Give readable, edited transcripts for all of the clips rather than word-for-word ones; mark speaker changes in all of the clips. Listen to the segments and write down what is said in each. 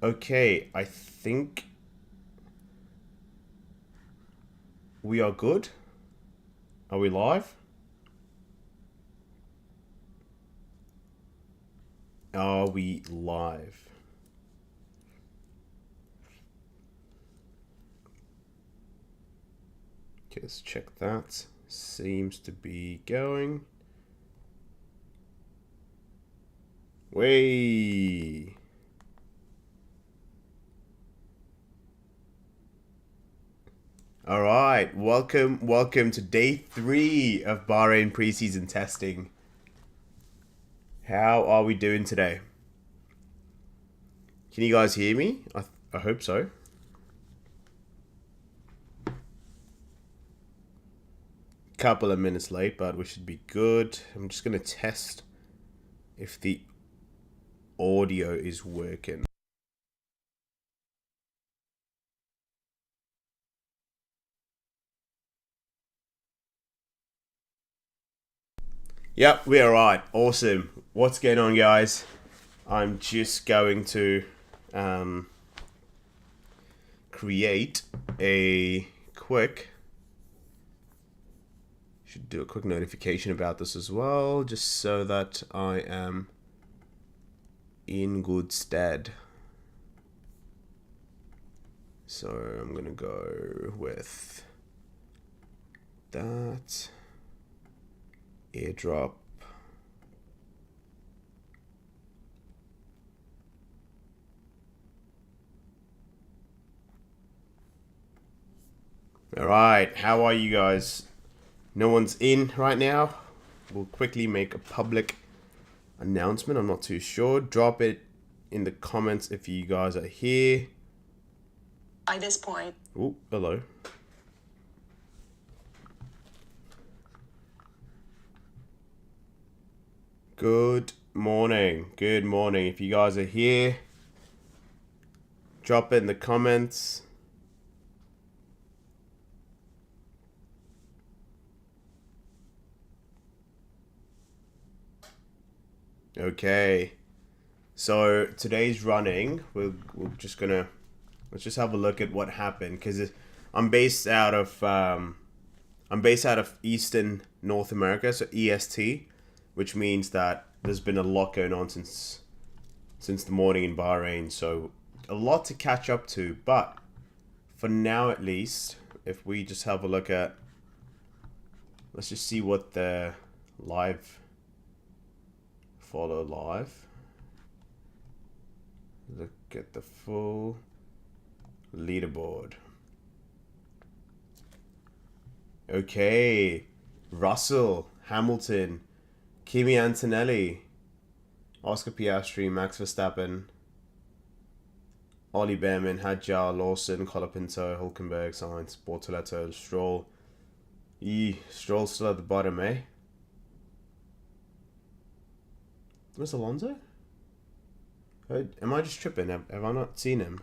Speaker 1: Okay, I think we are good. Are we live? Are we live? Okay, let's check that. Seems to be going. Way. All right, welcome to day 3 of Bahrain preseason testing. How are we doing today? Can you guys hear me? I hope so. Couple of minutes late, but we should be good. I'm just gonna test if the audio is working. Yep, we're right. Awesome. What's going on, guys? I'm just going to create a quick. Should do a quick notification about this as well, just so that I am in good stead. So I'm gonna go with that airdrop. All right, how are you guys? No one's in right now. We'll quickly make a public announcement. I'm not too sure. Drop it in the comments if you guys are here.
Speaker 2: By this point.
Speaker 1: Oh, hello. Good morning. Good morning. If you guys are here, drop it in the comments. Okay. So today's running, we're just gonna let's just have a look at what happened because I'm based out of Eastern North America, so EST, which means that there's been a lot going on since the morning in Bahrain, so a lot to catch up to. But for now, at least, if we just have a look at, let's just see what the follow live. Look at the full leaderboard. Okay, Russell, Hamilton, Kimi Antonelli, Oscar Piastri, Max Verstappen, Ollie Behrman, Hadjar, Lawson, Colapinto, Hulkenberg, Sainz, Bortoletto, Stroll. Stroll still at the bottom, eh? Where's Alonso? Am I just tripping? Have I not seen him?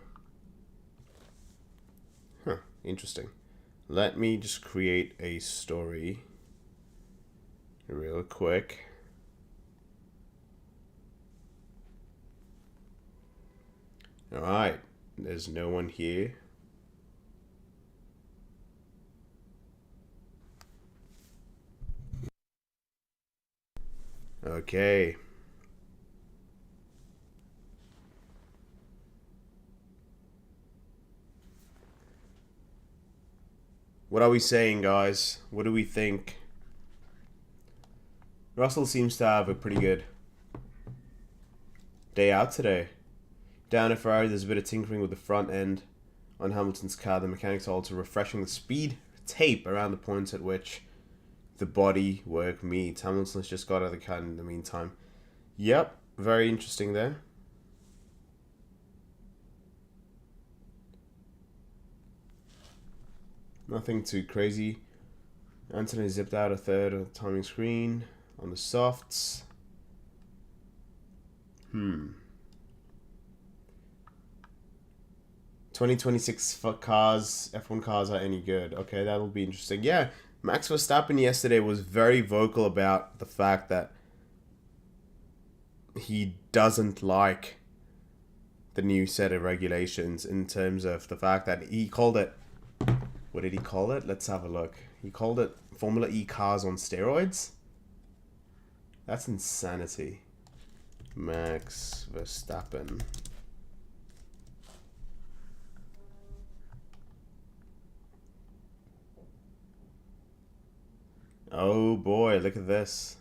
Speaker 1: Huh, interesting. Let me just create a story real quick. Alright, there's no one here. Okay. What are we saying, guys? What do we think? Russell seems to have a pretty good day out today. Down at Ferrari, there's a bit of tinkering with the front end on Hamilton's car. The mechanics are also refreshing the speed tape around the points at which the body work meets. Hamilton's just got out of the car in the meantime. Yep, very interesting there. Nothing too crazy. Anthony zipped out a third on the timing screen on the softs. 2026 cars, F1 cars are any good. Okay, that'll be interesting. Yeah, Max Verstappen yesterday was very vocal about the fact that he doesn't like the new set of regulations in terms of the fact that he called it, what did he call it? Let's have a look. He called it Formula E cars on steroids. That's insanity. Max Verstappen. Oh boy, look at this.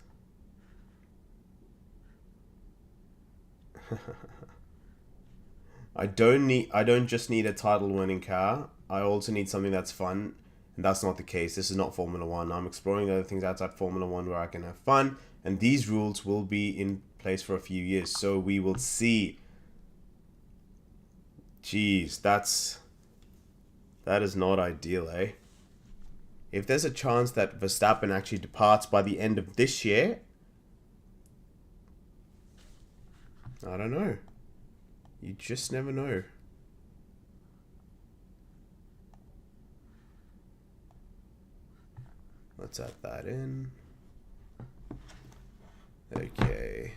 Speaker 1: I don't just need a title winning car. I also need something that's fun. And that's not the case. This is not Formula 1. I'm exploring other things outside Formula 1 where I can have fun. And these rules will be in place for a few years. So we will see. Jeez, that is not ideal, eh? If there's a chance that Verstappen actually departs by the end of this year, I don't know. You just never know. Let's add that in. Okay.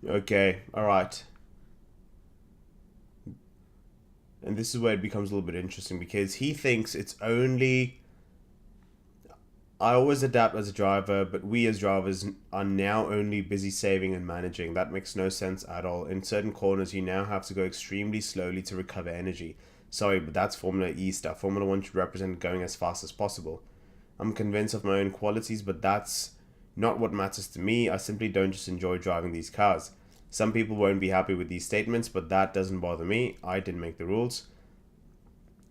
Speaker 1: Okay, alright. And this is where it becomes a little bit interesting because he thinks it's only... I always adapt as a driver, but we as drivers are now only busy saving and managing. That makes no sense at all. In certain corners, you now have to go extremely slowly to recover energy. Sorry, but that's Formula E stuff. Formula 1 should represent going as fast as possible. I'm convinced of my own qualities, but that's not what matters to me. I simply don't just enjoy driving these cars. Some people won't be happy with these statements, but that doesn't bother me. I didn't make the rules.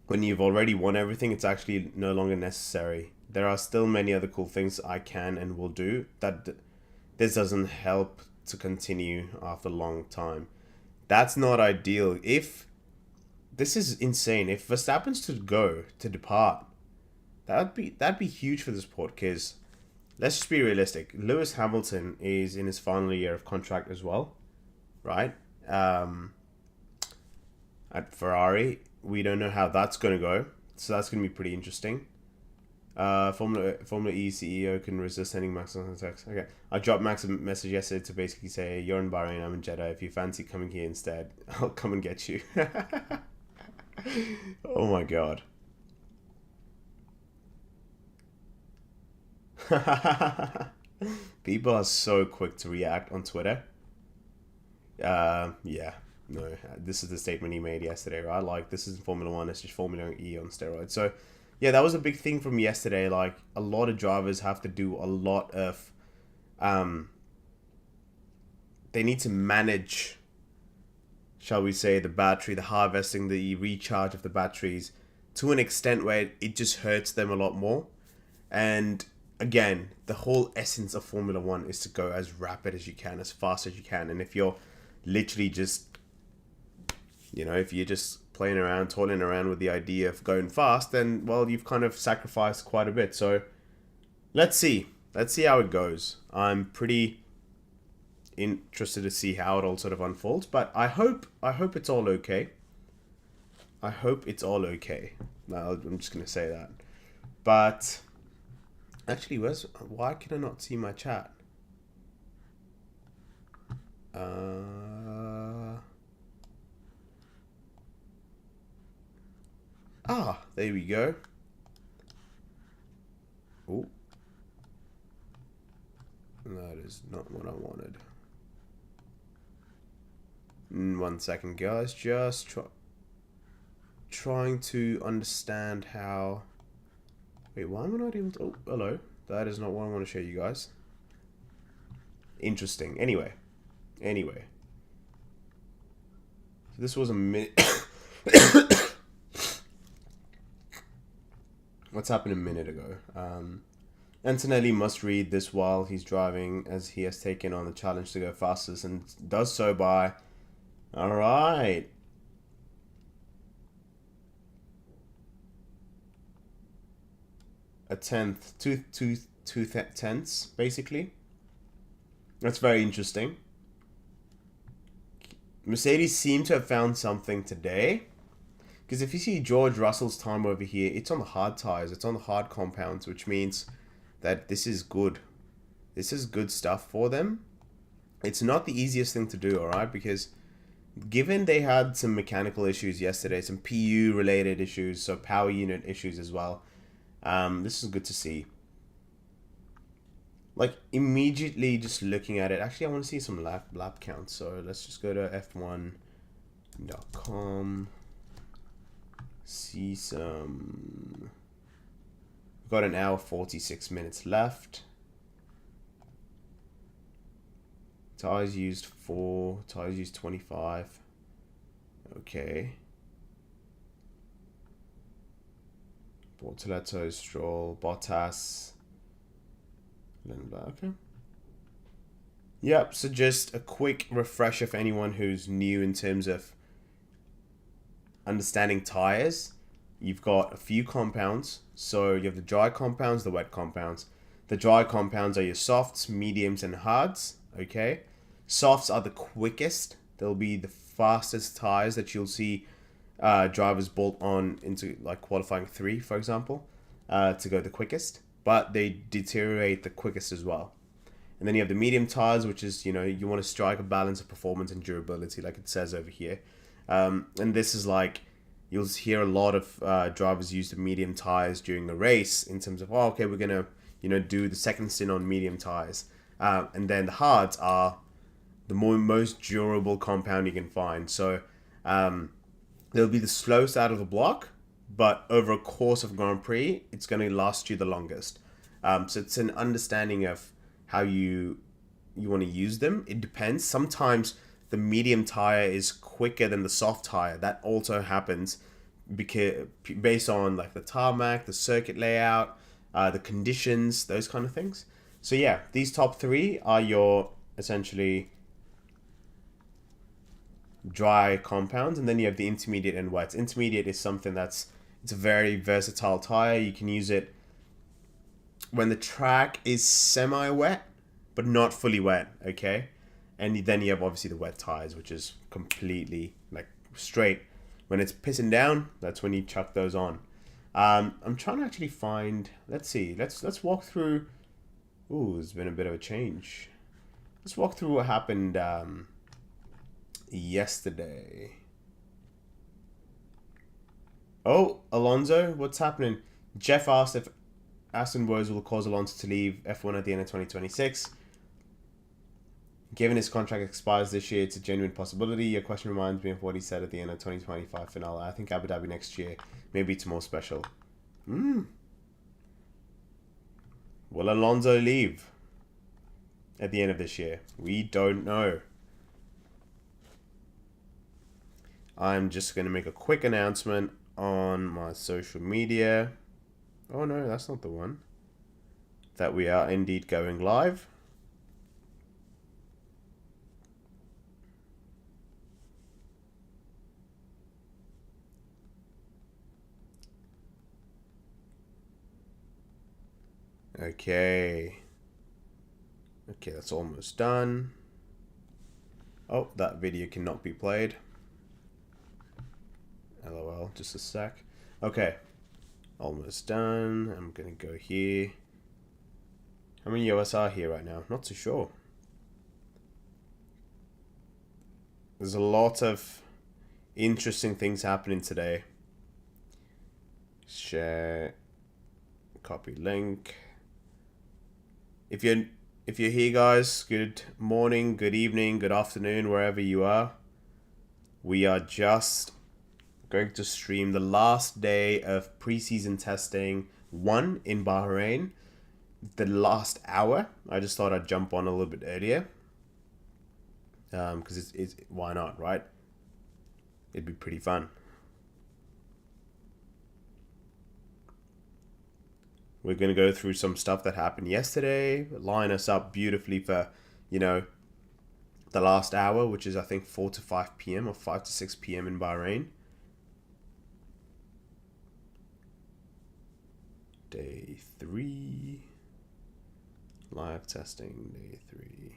Speaker 1: When you've already won everything, it's actually no longer necessary. There are still many other cool things I can and will do. That this doesn't help to continue after a long time. That's not ideal. If this is insane, if Verstappen's to depart, that'd be huge for the sport. Because let's just be realistic. Lewis Hamilton is in his final year of contract as well, right? At Ferrari, we don't know how that's going to go, so that's going to be pretty interesting. Formula E CEO can resist sending Max on text. Okay, I dropped Max a message yesterday to basically say, you're in Bahrain, I'm in Jeddah. If you fancy coming here instead, I'll come and get you. Oh my god. People are so quick to react on Twitter. Yeah, no, this is the statement he made yesterday, right? Like, this isn't Formula 1, it's just Formula E on steroids. So, yeah, that was a big thing from yesterday. Like, a lot of drivers have to do a lot of... they need to manage, shall we say, the battery, the harvesting, the recharge of the batteries to an extent where it just hurts them a lot more. And, again, the whole essence of Formula 1 is to go as rapid as you can, as fast as you can. And if you're literally just... if you're just playing around, toiling around with the idea of going fast, then, well, you've kind of sacrificed quite a bit. So, let's see. Let's see how it goes. I'm pretty interested to see how it all sort of unfolds, but I hope it's all okay. I hope it's all okay. No, I'm just going to say that. But, actually, why can I not see my chat? There we go. Oh. That is not what I wanted. 1 second, guys. Just trying to understand how... Wait, why am I not able to... Oh, hello. That is not what I want to show you guys. Interesting. Anyway. So this was a minute... What's happened a minute ago? Antonelli must read this while he's driving, as he has taken on the challenge to go fastest and does so by... Alright. A tenth. Two tenths, basically. That's very interesting. Mercedes seem to have found something today. Because if you see George Russell's time over here, it's on the hard tires, it's on the hard compounds, which means that this is good. This is good stuff for them. It's not the easiest thing to do, alright? Because given they had some mechanical issues yesterday, some PU related issues, so power unit issues as well, this is good to see. Like, immediately just looking at it, actually I want to see some lap counts, so let's just go to f1.com, see some. We've got an hour 46 minutes left. Tires used 4, tires used 25. Okay. Bortoleto, Stroll, Bottas, okay. Yep, so just a quick refresher for anyone who's new in terms of understanding tires. You've got a few compounds. So you have the dry compounds, the wet compounds. The dry compounds are your softs, mediums, and hards. Okay. Softs are the quickest. They'll be the fastest tires that you'll see drivers bolt on into, like, qualifying 3, for example, to go the quickest. But they deteriorate the quickest as well. And then you have the medium tires, which is, you want to strike a balance of performance and durability, like it says over here. And this is like, you'll hear a lot of drivers use the medium tires during a race in terms of, okay, we're going to, do the second stint on medium tires. And then the hards are the most durable compound you can find. So they'll be the slowest out of the block, but over a course of Grand Prix, it's going to last you the longest. So it's an understanding of how you want to use them. It depends. Sometimes the medium tire is quicker than the soft tire. That also happens because based on like the tarmac, the circuit layout, the conditions, those kind of things. So yeah, these top 3 are your essentially dry compounds, and then you have the intermediate and wet. Intermediate is something it's a very versatile tire. You can use it when the track is semi-wet, but not fully wet, okay? And then you have obviously the wet tires, which is completely like straight. When it's pissing down, that's when you chuck those on. I'm trying to actually find. Let's see. Let's walk through. Ooh, there's been a bit of a change. Let's walk through what happened yesterday. Oh, Alonso, what's happening? Jeff asked if Aston Rose will cause Alonso to leave F1 at the end of 2026. Given his contract expires this year, it's a genuine possibility. Your question reminds me of what he said at the end of 2025 finale. I think Abu Dhabi next year. Maybe it's more special. Will Alonso leave at the end of this year? We don't know. I'm just going to make a quick announcement on my social media. Oh no, that's not the one. That we are indeed going live. Okay, that's almost done. Oh, that video cannot be played. LOL, just a sec. Okay, almost done. I'm gonna go here. How many US are here right now? Not too sure. There's a lot of interesting things happening today. Share, copy link. If you're here, guys, good morning, good evening, good afternoon, wherever you are. We are just going to stream the last day of preseason testing 1 in Bahrain. The last hour. I just thought I'd jump on a little bit earlier. Because it's why not, right? It'd be pretty fun. We're going to go through some stuff that happened yesterday, line us up beautifully for, the last hour, which is, I think, 4 to 5 p.m. or 5 to 6 p.m. in Bahrain. Day 3. Live testing, day 3.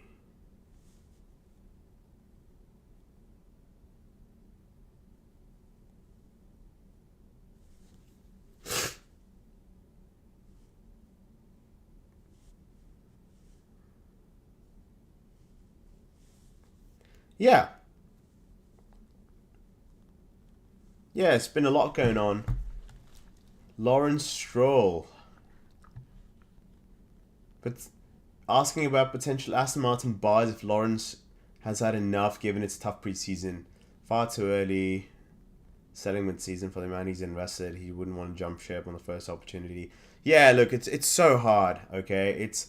Speaker 1: Yeah. Yeah, it's been a lot going on. Lawrence Stroll. But asking about potential Aston Martin buys if Lawrence has had enough given its tough preseason. Far too early. Selling mid-season for the amount he's invested. He wouldn't want to jump ship on the first opportunity. Yeah, look, it's so hard, okay? It's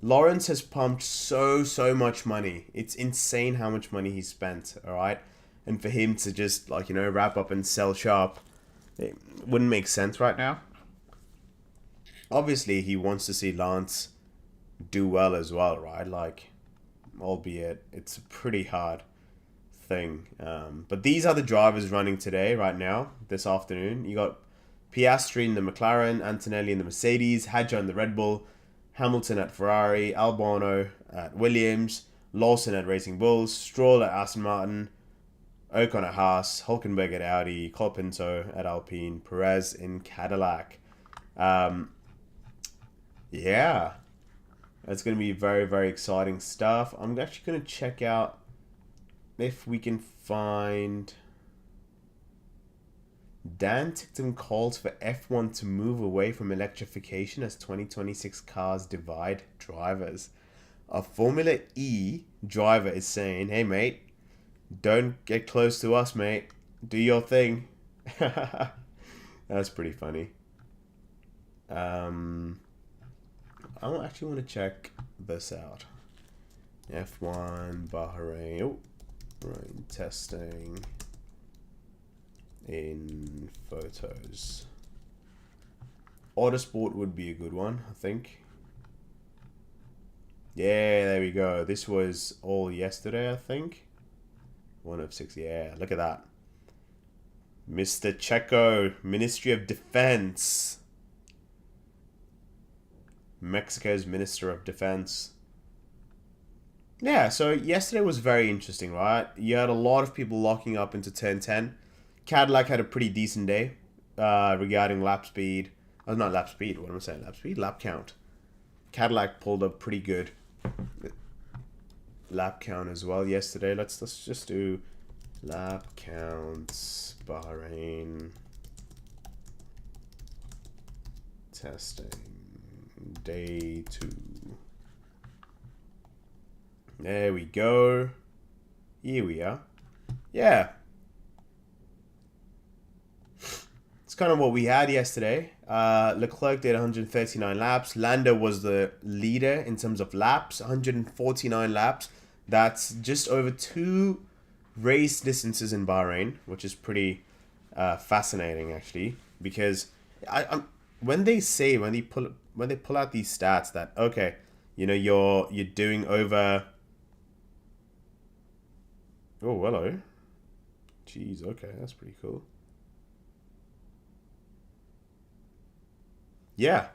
Speaker 1: Lawrence has pumped so much money. It's insane how much money he's spent, all right? And for him to just wrap up and sell sharp, it wouldn't make sense right now. Obviously, he wants to see Lance do well as well, right? Albeit it's a pretty hard thing. But these are the drivers running today, right now, this afternoon. You got Piastri in the McLaren, Antonelli in the Mercedes, Hadjar in the Red Bull, Hamilton at Ferrari, Albano at Williams, Lawson at Racing Bulls, Stroll at Aston Martin, Ocon at Haas, Hulkenberg at Audi, Colapinto at Alpine, Perez in Cadillac. Yeah, that's going to be very, very exciting stuff. I'm actually going to check out if we can find... Dan Tickton calls for F1 to move away from electrification as 2026 cars divide drivers. A Formula E driver is saying, hey mate, don't get close to us, mate. Do your thing. That's pretty funny. I actually want to check this out. F1 Bahrain. Oh, right, testing in photos. Autosport would be a good one, I think. Yeah, there we go. This was all yesterday, I think. 1 of 6. Yeah, look at that. Mr. Checo, Ministry of Defense. Mexico's Minister of Defense. Yeah, so yesterday was very interesting, right? You had a lot of people locking up into turn 10. Cadillac had a pretty decent day regarding lap speed. Oh, not lap speed. What am I saying? Lap speed? Lap count. Cadillac pulled up pretty good lap count as well yesterday. Let's just do lap counts. Bahrain testing day 2. There we go. Here we are. Yeah. It's kind of what we had yesterday. Leclerc did 139 laps. Lando was the leader in terms of laps, 149 laps. That's just over 2 race distances in Bahrain, which is pretty fascinating actually. Because when they pull out these stats that okay, you're doing over. Oh, hello. Jeez, okay, that's pretty cool. Yeah,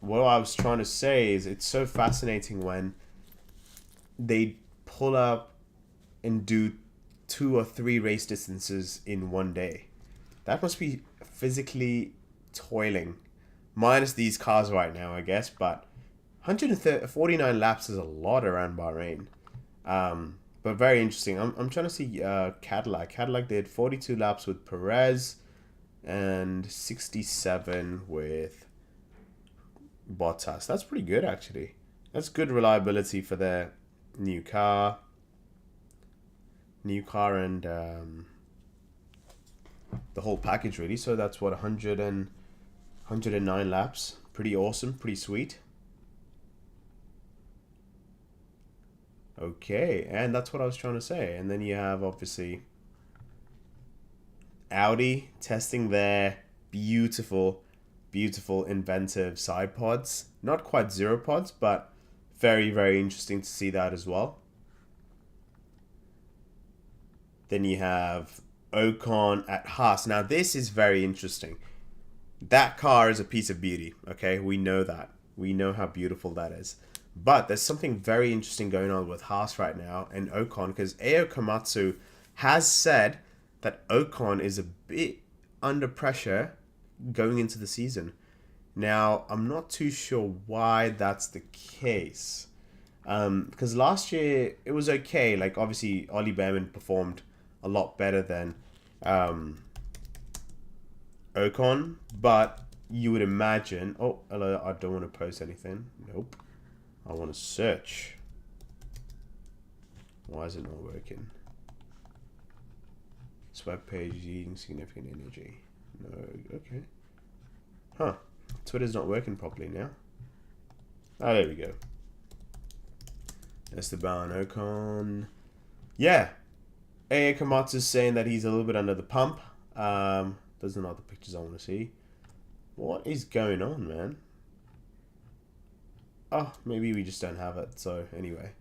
Speaker 1: what I was trying to say is it's so fascinating when they pull up and do 2 or 3 race distances in one day. That must be physically toiling. Minus these cars right now, I guess, but 149 laps is a lot around Bahrain. But very interesting. I'm trying to see Cadillac. Cadillac did 42 laps with Perez and 67 with Bottas. That's pretty good, actually. That's good reliability for their new car. New car and the whole package, really. So that's what, 109 laps. Pretty awesome. Pretty sweet. Okay, and that's what I was trying to say. And then you have, obviously, Audi testing their beautiful, inventive side pods. Not quite zero pods, but very, very interesting to see that as well. Then you have Ocon at Haas. Now, this is very interesting. That car is a piece of beauty, okay? We know that. We know how beautiful that is. But there's something very interesting going on with Haas right now and Ocon, because Ao Komatsu has said that Ocon is a bit under pressure going into the season. Now, I'm not too sure why that's the case. Because last year it was okay. Like obviously Ollie Behrman performed a lot better than Ocon, but you would imagine. Oh, hello. I don't want to post anything. Nope. I want to search. Why is it not working? This web page is eating significant energy. No. Okay. Huh. Twitter's not working properly now. Oh, there we go. Esteban Ocon. Yeah. A. Komatsu's saying that he's a little bit under the pump. Those are not the pictures I want to see. What is going on, man? Oh, maybe we just don't have it. So, anyway.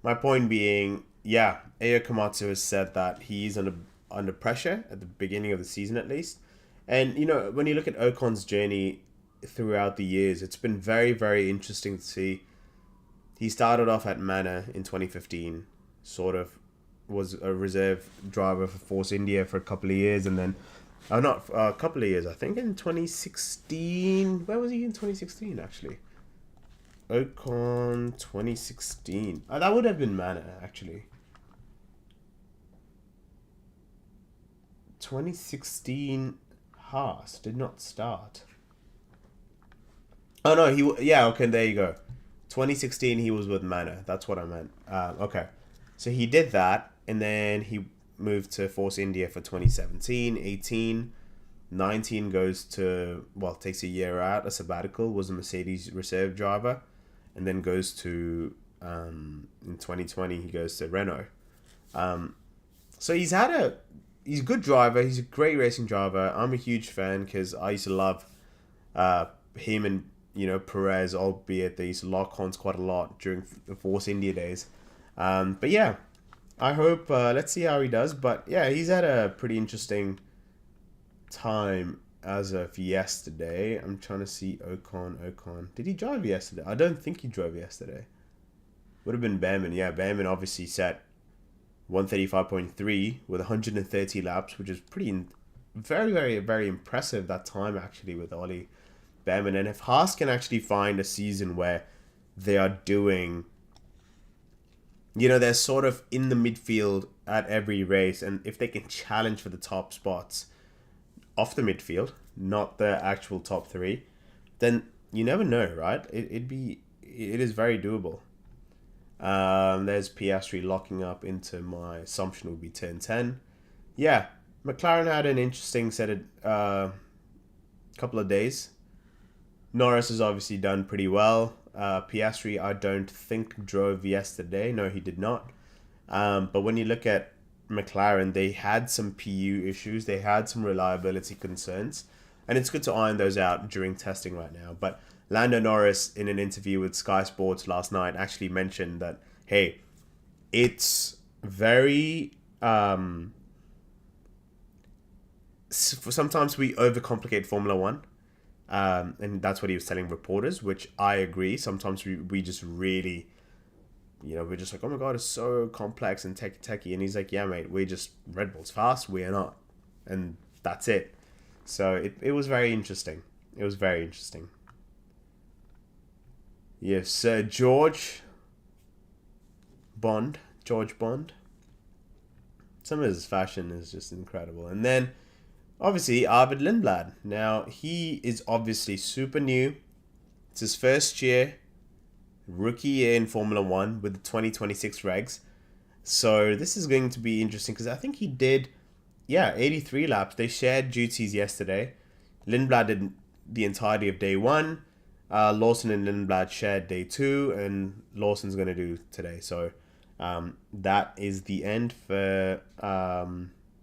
Speaker 1: My point being, yeah, Ao Komatsu has said that he's under pressure at the beginning of the season at least. And, you know, when you look at Ocon's journey throughout the years, it's been very, very interesting to see. He started off at Manor in 2015, sort of was a reserve driver for Force India for a couple of years, and then, not a couple of years, I think in 2016. Where was he in 2016, actually? Ocon 2016. That would have been Manor, actually. 2016 Haas did not start. Oh no, yeah, okay, there you go. 2016 he was with Manor. That's what I meant. Okay. So he did that, and then he moved to Force India for 2017, 18, 19 goes to, well, takes a year out, a sabbatical, was a Mercedes reserve driver, and then goes to, in 2020, he goes to Renault. So he's a good driver, he's a great racing driver. I'm a huge fan because I used to love him and, you know, Perez, albeit they used to lock horns quite a lot during the Force India days. But yeah, I hope, let's see how he does. But yeah, he's had a pretty interesting time as of yesterday. I'm trying to see Ocon. Did he drive yesterday? I don't think he drove yesterday. Would have been Behrman. Yeah, Behrman obviously set 135.3 with 130 laps, which is pretty, very, very, very impressive that time actually with Ollie Behrman. And if Haas can actually find a season where they are doing, you know, they're sort of in the midfield at every race, and if they can challenge for the top spots off the midfield, not the actual top three, then you never know, right? It is very doable. There's Piastri locking up into my assumption would be turn 10. Yeah, McLaren had an interesting set of couple of days. Norris has obviously done pretty well. Piastri, I don't think drove yesterday. No, he did not. But when you look at McLaren, they had some PU issues. They had some reliability concerns. And it's good to iron those out during testing right now. But Lando Norris, in an interview with Sky Sports last night, actually mentioned that, hey, it's very... sometimes we overcomplicate Formula One. And that's what he was telling reporters, which I agree. Sometimes we just really, you know, we're just like, oh my God, it's so complex and techy. And he's like, yeah, mate, we're just, Red Bull's fast, we're not. And that's it. So it was very interesting. It was very interesting. Yes, George Bond. Some of his fashion is just incredible. And then, obviously, Arvid Lindblad. Now, he is obviously super new. It's his first year, rookie year in Formula 1 with the 2026 regs. So, this is going to be interesting because I think he did, 83 laps. They shared duties yesterday. Lindblad did the entirety of day 1. Lawson and Lindblad shared day 2, and Lawson's going to do today. So, that is the end for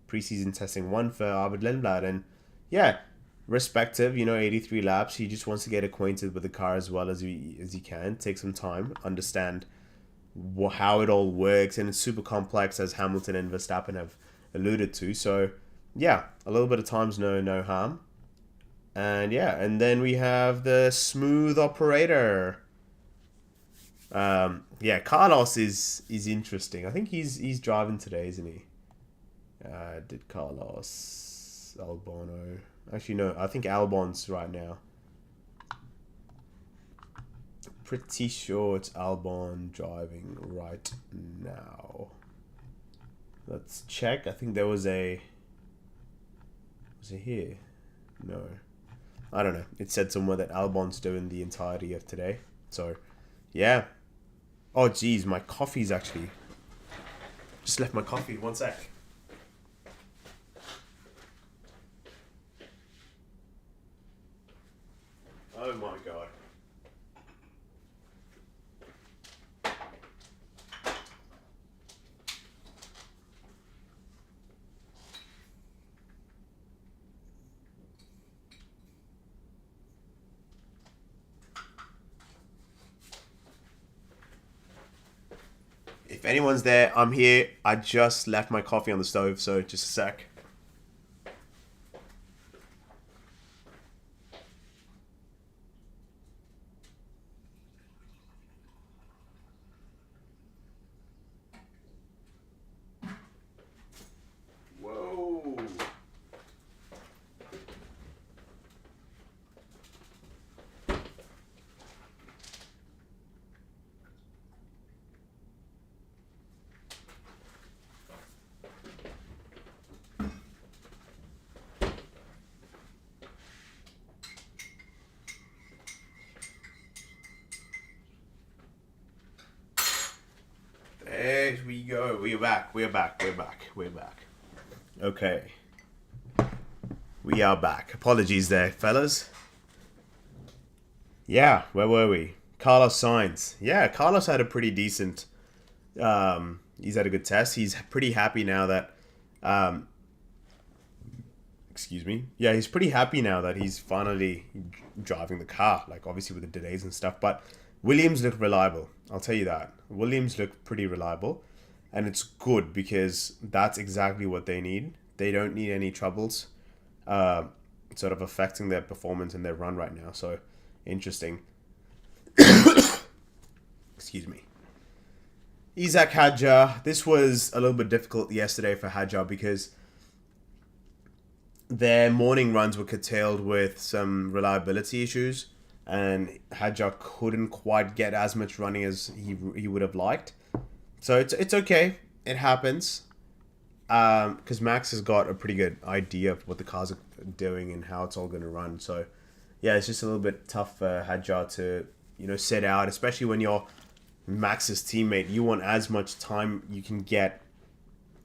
Speaker 1: preseason testing 1 for Arvid Lindblad. And yeah, respective, 83 laps. He just wants to get acquainted with the car as well as he can. Take some time, understand how it all works. And it's super complex, as Hamilton and Verstappen have alluded to. So yeah, a little bit of time's no harm. And yeah, and then we have the smooth operator. Carlos is interesting. I think he's driving today, isn't he? Did Carlos Albon? Actually, no. I think Albon's right now. pretty sure it's Albon driving right now. Let's check. I think there was a... Was it here? No. I don't know. It said somewhere that Albon's doing the entirety of today. So, yeah. Oh, geez. My coffee's actually... Just left my coffee. One sec. Oh, my God. If anyone's there, I'm here. I just left my coffee on the stove, so just a sec. Whoa. There we go. We're back. Okay. We are back. Apologies there, fellas. Yeah, where were we? Carlos Sainz. Yeah, Carlos had a pretty decent... he's had a good test. He's pretty happy now that... excuse me. Yeah, he's pretty happy now that he's finally driving the car. Like, obviously with the delays and stuff. But Williams looked reliable. I'll tell you that. Williams looked pretty reliable. And it's good because that's exactly what they need. They don't need any troubles sort of affecting their performance and their run right now. So, interesting. Excuse me. Isaac Hadjar. This was a little bit difficult yesterday for Hadjar because their morning runs were curtailed with some reliability issues. And Hadjar couldn't quite get as much running as he would have liked. So it's okay. It happens. Because Max has got a pretty good idea of what the cars are doing and how it's all going to run. So, yeah, it's just a little bit tough for Hadjar to, set out. Especially when you're Max's teammate. You want as much time you can get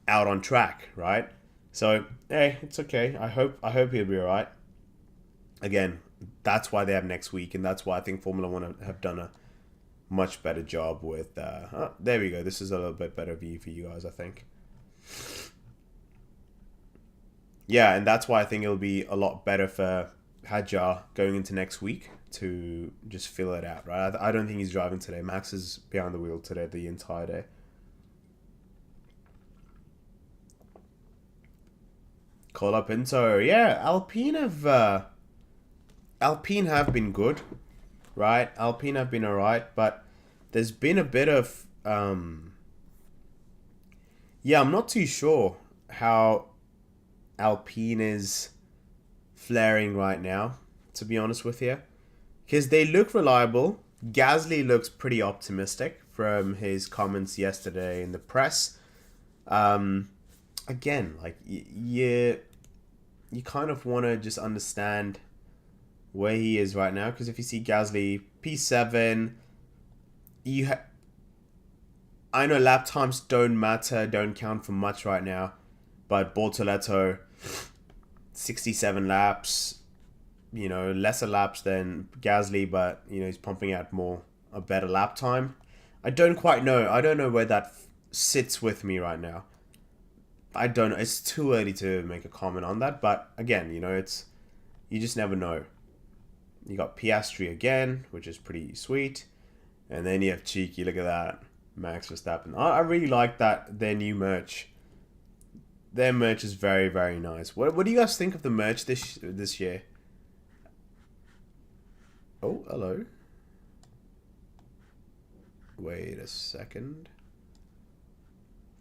Speaker 1: out on track, right? So, hey, it's okay. I hope he'll be all right. Again, that's why they have next week, and that's why I think Formula One have done a much better job with... there we go. This is a little bit better view for you guys, I think. Yeah, and that's why I think it'll be a lot better for Hadjar going into next week to just fill it out, right? I don't think he's driving today. Max is behind the wheel today the entire day. Call up Pinto. Yeah, Alpine have been good, right? Alpine have been alright, but there's been a bit of... yeah, I'm not too sure how Alpine is flaring right now, to be honest with you. Because they look reliable. Gasly looks pretty optimistic from his comments yesterday in the press. Again, like, you kind of want to just understand where he is right now. Because if you see Gasly, P7, I know lap times don't matter, don't count for much right now. But Bortoleto, 67 laps, lesser laps than Gasly, but, he's pumping out a better lap time. I don't quite know. I don't know where that sits with me right now. I don't know. It's too early to make a comment on that. But again, you just never know. You got Piastri again, which is pretty sweet. And then you have Cheeky. Look at that. Max Verstappen. I really like their new merch. Their merch is very, very nice. What do you guys think of the merch this year? Oh, hello. Wait a second.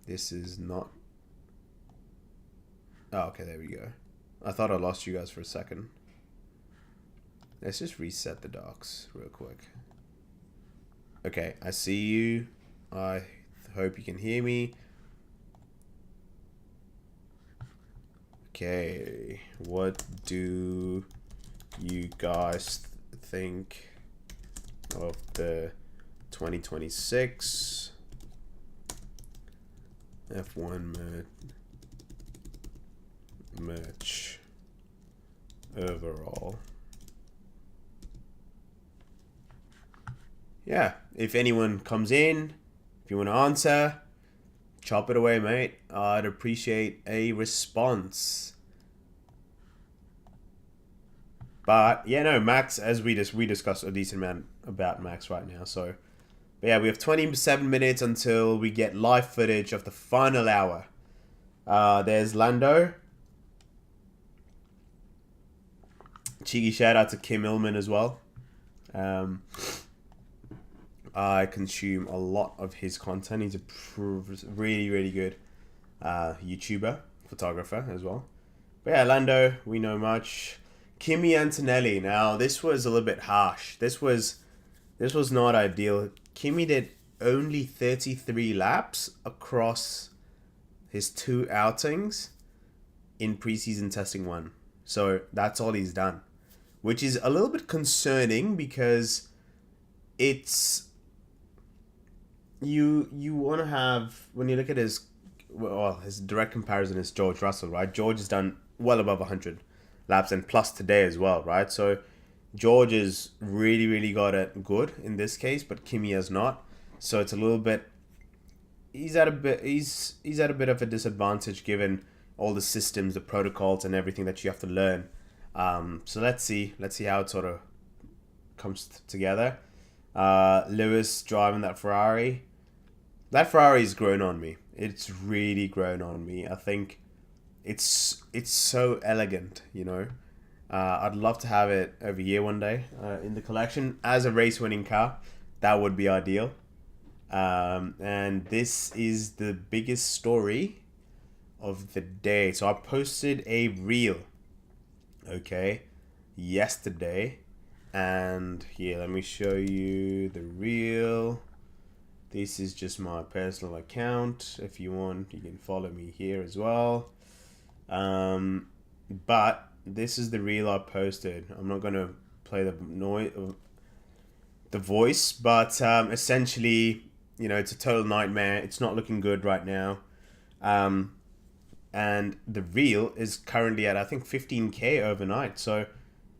Speaker 1: This is not... Oh, okay, there we go. I thought I lost you guys for a second. Let's just reset the docs real quick. Okay, I see you. I hope you can hear me. Okay, what do you guys think of the 2026 F1 merch overall? Yeah, if anyone comes in, if you want to answer, chop it away, mate. I'd appreciate a response. But yeah, no, Max, as we discussed a decent amount about Max right now. So, but yeah, we have 27 minutes until we get live footage of the final hour. There's Lando. Cheeky shout out to Kim Illman as well. I consume a lot of his content. He's a really, really good YouTuber, photographer as well. But yeah, Lando, we know much. Kimi Antonelli. Now, this was a little bit harsh. This was not ideal. Kimi did only 33 laps across his 2 outings in preseason testing 1. So that's all he's done, which is a little bit concerning because it's you want to have, when you look at his direct comparison is George Russell, right? George has done well above 100 laps and plus today as well, right? So George has really, really got it good in this case, but Kimi has not. So it's a little bit, he's at a bit of a disadvantage given all the systems, the protocols, and everything that you have to learn. So let's see how it sort of comes together. Lewis driving that Ferrari. That Ferrari's grown on me. It's really grown on me. I think it's so elegant, you know. I'd love to have it over here one day in the collection as a race-winning car. That would be ideal. And this is the biggest story of the day. So I posted a reel, okay, yesterday. And here, let me show you the reel. This is just my personal account. If you want, you can follow me here as well. But this is the reel I posted. I'm not going to play the voice, but essentially, you know, it's a total nightmare. It's not looking good right now. And the reel is currently at, I think, 15K overnight. So,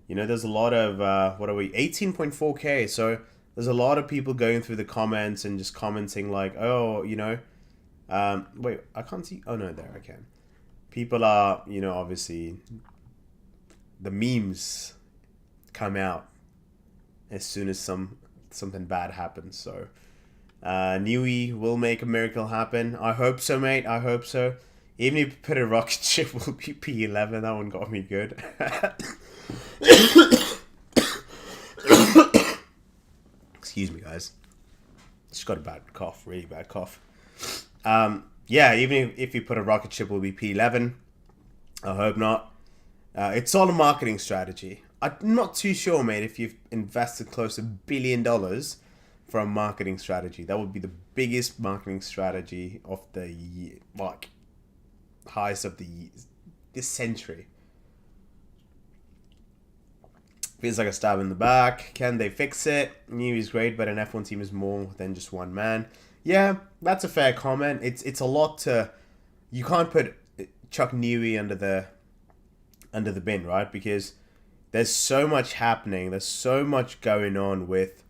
Speaker 1: you know, there's a lot of, 18.4K. So there's a lot of people going through the comments and just commenting like, oh, you know, wait, I can't see. Oh, no, there I can. People are, you know, obviously, the memes come out as soon as something bad happens. So, Newey will make a miracle happen. I hope so, mate. I hope so. Even if you put a rocket ship, will be P11. That one got me good. Excuse me, guys. Just got a bad cough, really bad cough. Yeah, even if you put a rocket ship, will be P11. I hope not. It's all a marketing strategy. I'm not too sure, mate, if you've invested close to $1 billion for a marketing strategy. That would be the biggest marketing strategy of the year, like highest of this century. Feels like a stab in the back. Can they fix it? Newey's great, but an F1 team is more than just one man. Yeah, that's a fair comment. It's a lot to. You can't put Chuck Newey under the bin, right? Because there's so much happening. There's so much going on with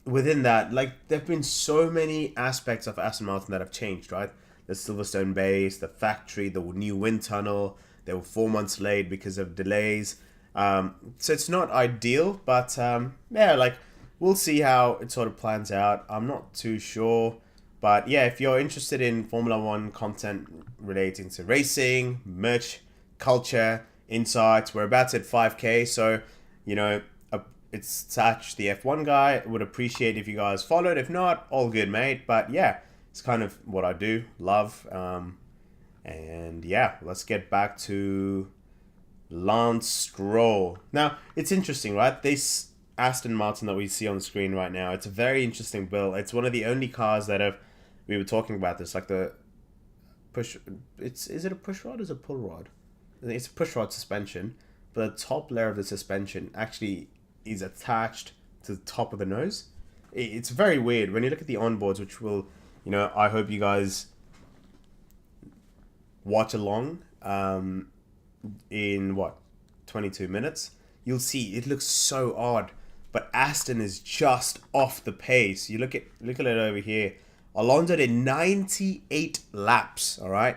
Speaker 1: within that. Like, there've been so many aspects of Aston Martin that have changed, right? The Silverstone base, the factory, the new wind tunnel. They were 4 months late because of delays. So it's not ideal, but yeah, like, we'll see how it sort of plans out. I'm not too sure. But yeah, if you're interested in Formula One content relating to racing, merch, culture, insights, we're about to hit 5K. So, you know, it's Satch, the F1 guy. Would appreciate if you guys followed. If not, all good, mate. But yeah, it's kind of what I do, love. And yeah, let's get back to Lance Stroll. Now, it's interesting, right? Aston Martin that we see on the screen right now. It's a very interesting build. It's one of the only cars that have. We were talking about this, like the push. It's is it a push rod or is it a pull rod? I think it's a push rod suspension, but the top layer of the suspension actually is attached to the top of the nose. It's very weird when you look at the onboards, which will, I hope you guys watch along. In what 22 minutes, you'll see it looks so odd. But Aston is just off the pace. You look at it over here. Alonso did 98 laps. All right,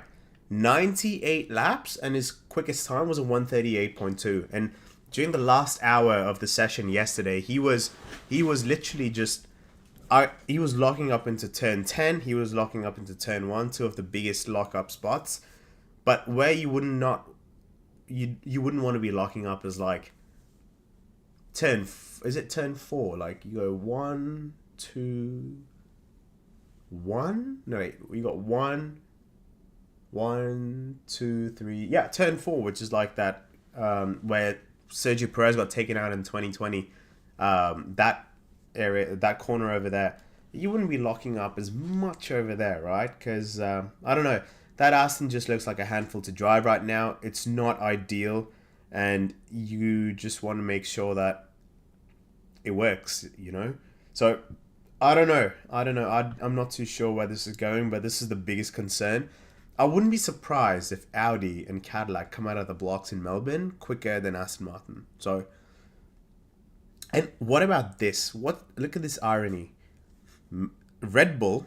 Speaker 1: 98 laps, and his quickest time was a 1:38.2. And during the last hour of the session yesterday, he was literally just. He was locking up into turn 10. He was locking up into turn 1, two of the biggest lock-up spots. But where you wouldn't want to be locking up is like is it turn 4? Like you go 1, 2, 1. No wait, we got 1, 1, 2, 3. Yeah, turn 4, which is like that where Sergio Perez got taken out in 2020. That area, that corner over there, you wouldn't be locking up as much over there, right? Because I don't know. That Aston just looks like a handful to drive right now. It's not ideal, and you just want to make sure that it works, So, I don't know. I'm not too sure where this is going, but this is the biggest concern. I wouldn't be surprised if Audi and Cadillac come out of the blocks in Melbourne quicker than Aston Martin. So, and what about this? Look at this irony. Red Bull,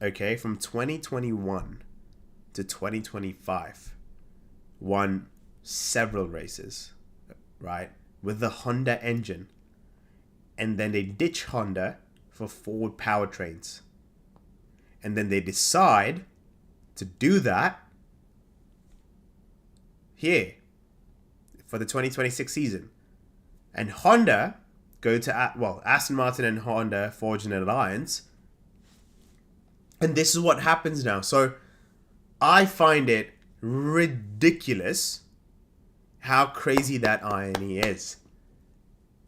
Speaker 1: okay, from 2021 to 2025 won several races, right, with the Honda engine, and then they ditch Honda for Ford powertrains, and then they decide to do that here for the 2026 season, and Honda go to Aston Martin and Honda forge an alliance, and this is what happens now. So I find it ridiculous how crazy that irony is.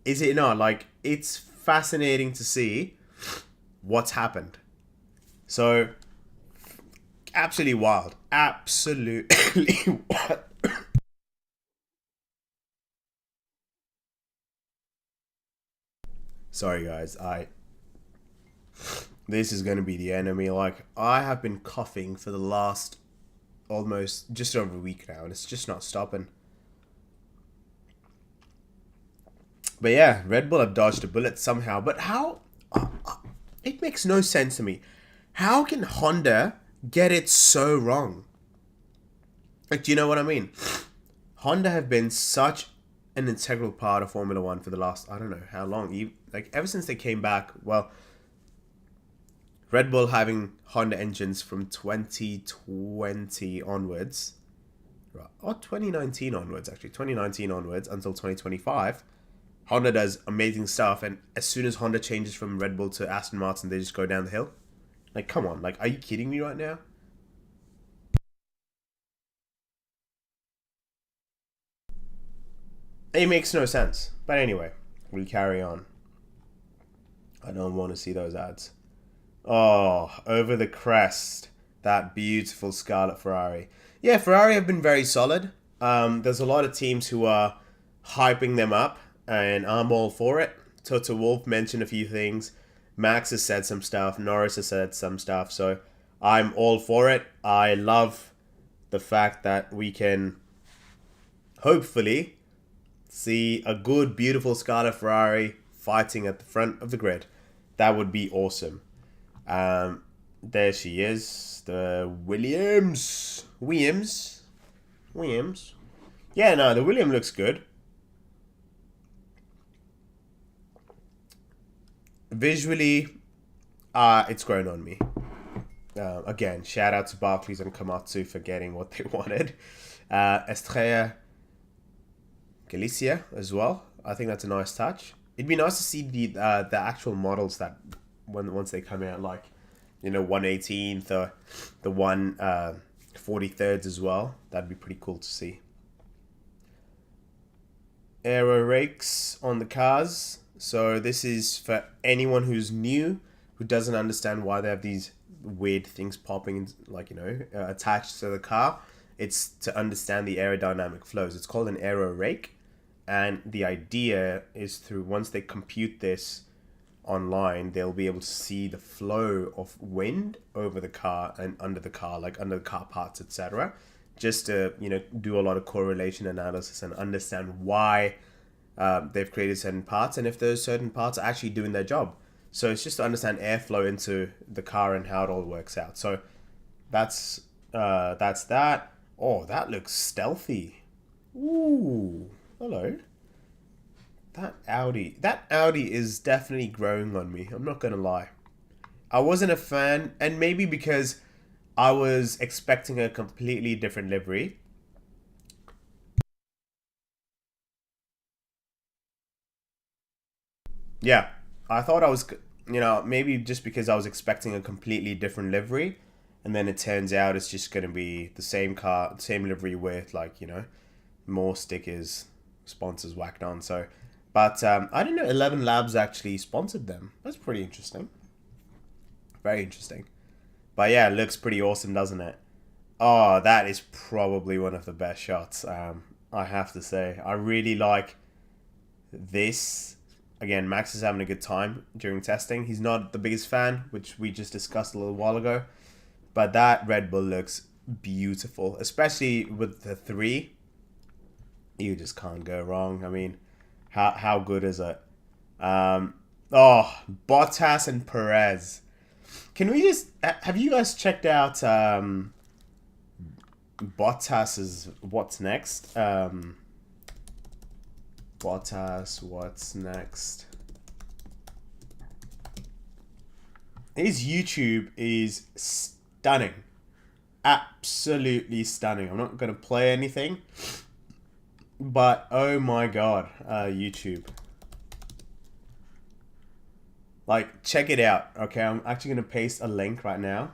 Speaker 1: Is it not? Like, it's fascinating to see what's happened. So, absolutely wild. Absolutely wild. Sorry, guys. This is going to be the enemy. Like, I have been coughing for the last almost just over a week now, and it's just not stopping. But yeah, Red Bull have dodged a bullet somehow. But how? It makes no sense to me. How can Honda get it so wrong? Like, do you know what I mean? Honda have been such an integral part of Formula One for the last, I don't know how long. Like, ever since they came back, well, Red Bull having Honda engines from 2020 onwards, right, or 2019 onwards, actually, 2019 onwards until 2025, Honda does amazing stuff, and as soon as Honda changes from Red Bull to Aston Martin, they just go down the hill. Like, come on, like, are you kidding me right now? It makes no sense. But anyway, we carry on. I don't want to see those ads. Oh, over the crest. That beautiful Scarlet Ferrari. Yeah, Ferrari have been very solid. There's a lot of teams who are hyping them up, and I'm all for it. Toto Wolff mentioned a few things. Max has said some stuff. Norris has said some stuff. So I'm all for it. I love the fact that we can hopefully see a good, beautiful Scarlet Ferrari fighting at the front of the grid. That would be awesome. There she is, the Williams. Yeah, no, the William looks good. Visually, it's grown on me. Again, shout out to Barclays and Komatsu for getting what they wanted. Estrella Galicia as well. I think that's a nice touch. It'd be nice to see the actual models that once they come out, like 118th or the 143rd as well. That'd be pretty cool to see. Aero rakes on the cars. So this is for anyone who's new, who doesn't understand why they have these weird things popping, like, attached to the car. It's to understand the aerodynamic flows. It's called an aero rake. And the idea is through, once they compute this online, they'll be able to see the flow of wind over the car and under the car, like under the car parts, etc. Just to, do a lot of correlation analysis and understand why they've created certain parts and if those certain parts are actually doing their job. So it's just to understand airflow into the car and how it all works out. So that's that. Oh, that looks stealthy. Ooh, hello. That Audi is definitely growing on me. I'm not gonna lie. I wasn't a fan, and maybe because I was expecting a completely different livery. Yeah, I thought I was, maybe just because I was expecting a completely different livery, and then it turns out it's just gonna be the same car, same livery with, like, more stickers, sponsors whacked on. So, but I didn't know 11 Labs actually sponsored them. That's pretty interesting. Very interesting. But yeah, it looks pretty awesome, doesn't it? Oh, that is probably one of the best shots. I have to say, I really like this. Again, Max is having a good time during testing. He's not the biggest fan, which we just discussed a little while ago. But that Red Bull looks beautiful, especially with the 3. You just can't go wrong. I mean, how good is it? Bottas and Perez. Can we just... Have you guys checked out Bottas's What's Next? Bottas, What's Next? His YouTube is stunning. Absolutely stunning. I'm not going to play anything. But, oh my god, YouTube. Like, check it out. Okay, I'm actually going to paste a link right now.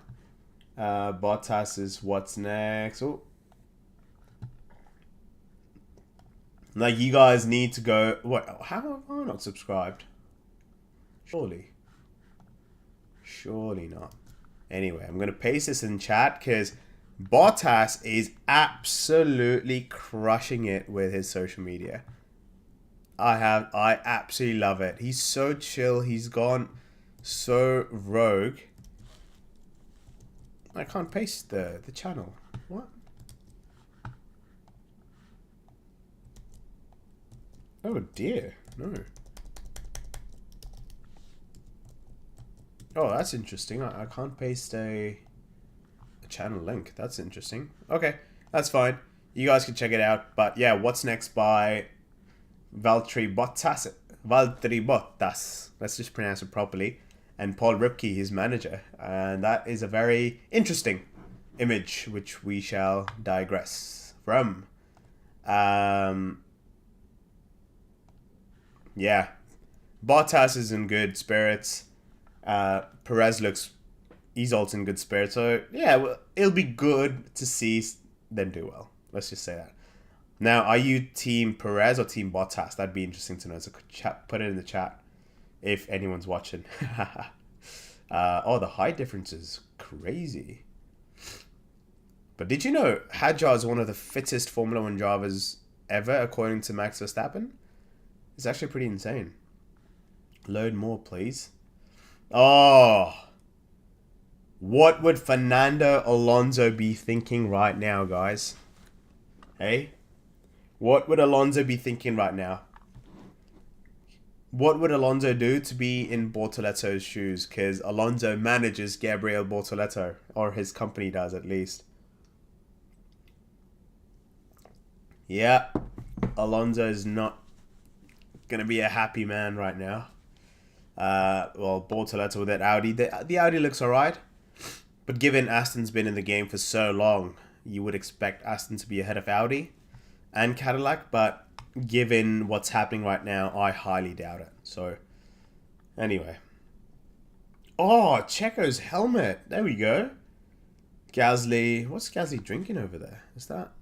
Speaker 1: Bottas's What's Next. Oh. Like, you guys need to go... What? How am I not subscribed? Surely not. Anyway, I'm going to paste this in chat because Bottas is absolutely crushing it with his social media. I absolutely love it. He's so chill. He's gone so rogue. I can't paste the channel. What? Oh dear, no. Oh, that's interesting. I can't paste a channel link. That's interesting. Okay, that's fine. You guys can check it out. But yeah, What's Next by Valtteri Bottas. Valtteri Bottas. Let's just pronounce it properly. And Paul Ripke, his manager. And that is a very interesting image, which we shall digress from. Yeah. Bottas is in good spirits. Perez he's also in good spirits. So, yeah, well, it'll be good to see them do well. Let's just say that. Now, are you team Perez or team Bottas? That'd be interesting to know. So put it in the chat if anyone's watching. The height difference is crazy. But did you know Hadjar is one of the fittest Formula 1 drivers ever, according to Max Verstappen? It's actually pretty insane. Load more, please. Oh. What would Fernando Alonso be thinking right now, guys? Hey? What would Alonso be thinking right now? What would Alonso do to be in Bortoletto's shoes? Because Alonso manages Gabriel Bortoletto. Or his company does, at least. Yeah. Alonso is not going to be a happy man right now. Bortoletto with that Audi. The Audi looks alright. But given Aston's been in the game for so long, you would expect Aston to be ahead of Audi and Cadillac. But given what's happening right now, I highly doubt it. So, anyway. Oh, Checo's helmet. There we go. Gasly. What's Gasly drinking over there? Is that...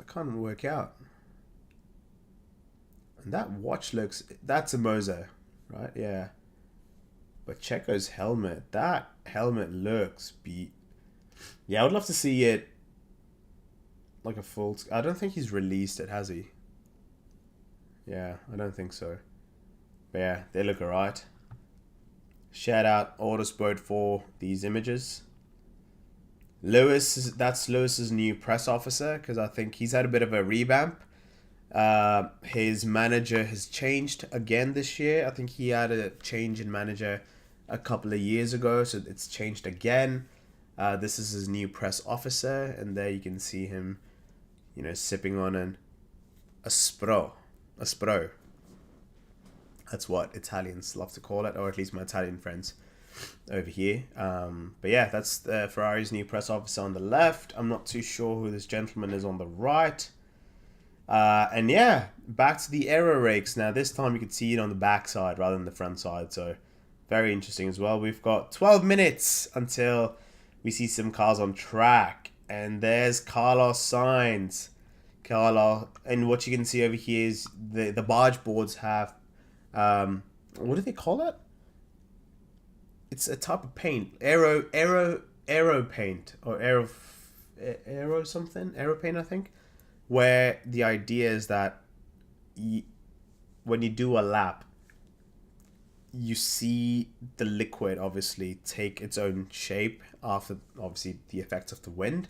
Speaker 1: I can't work out. And that watch looks... That's a Moza, right? Yeah. But Checo's helmet. That helmet looks beat. Yeah, I would love to see it like a full... I don't think he's released it, has he? Yeah, I don't think so. But yeah, they look alright. Shout out Autosport for these images. Lewis, that's Lewis's new press officer, because I think he's had a bit of a revamp. His manager has changed again this year. I think he had a change in manager a couple of years ago, so it's changed again. This is his new press officer, and there you can see him, you know, sipping on a Spro. That's what Italians love to call it, or at least my Italian friends over here. But yeah, that's Ferrari's new press officer on the left. I'm not too sure who this gentleman is on the right. And yeah, back to the aero rakes. Now this time you can see it on the back side rather than the front side, so very interesting as well. We've got 12 minutes until we see some cars on track. And there's Carlos Sainz. And what you can see over here is the barge boards have... what do they call it? It's a type of paint. Aero paint. Or aero something? Aero paint, I think. Where the idea is that when you do a lap, you see the liquid obviously take its own shape after obviously the effects of the wind.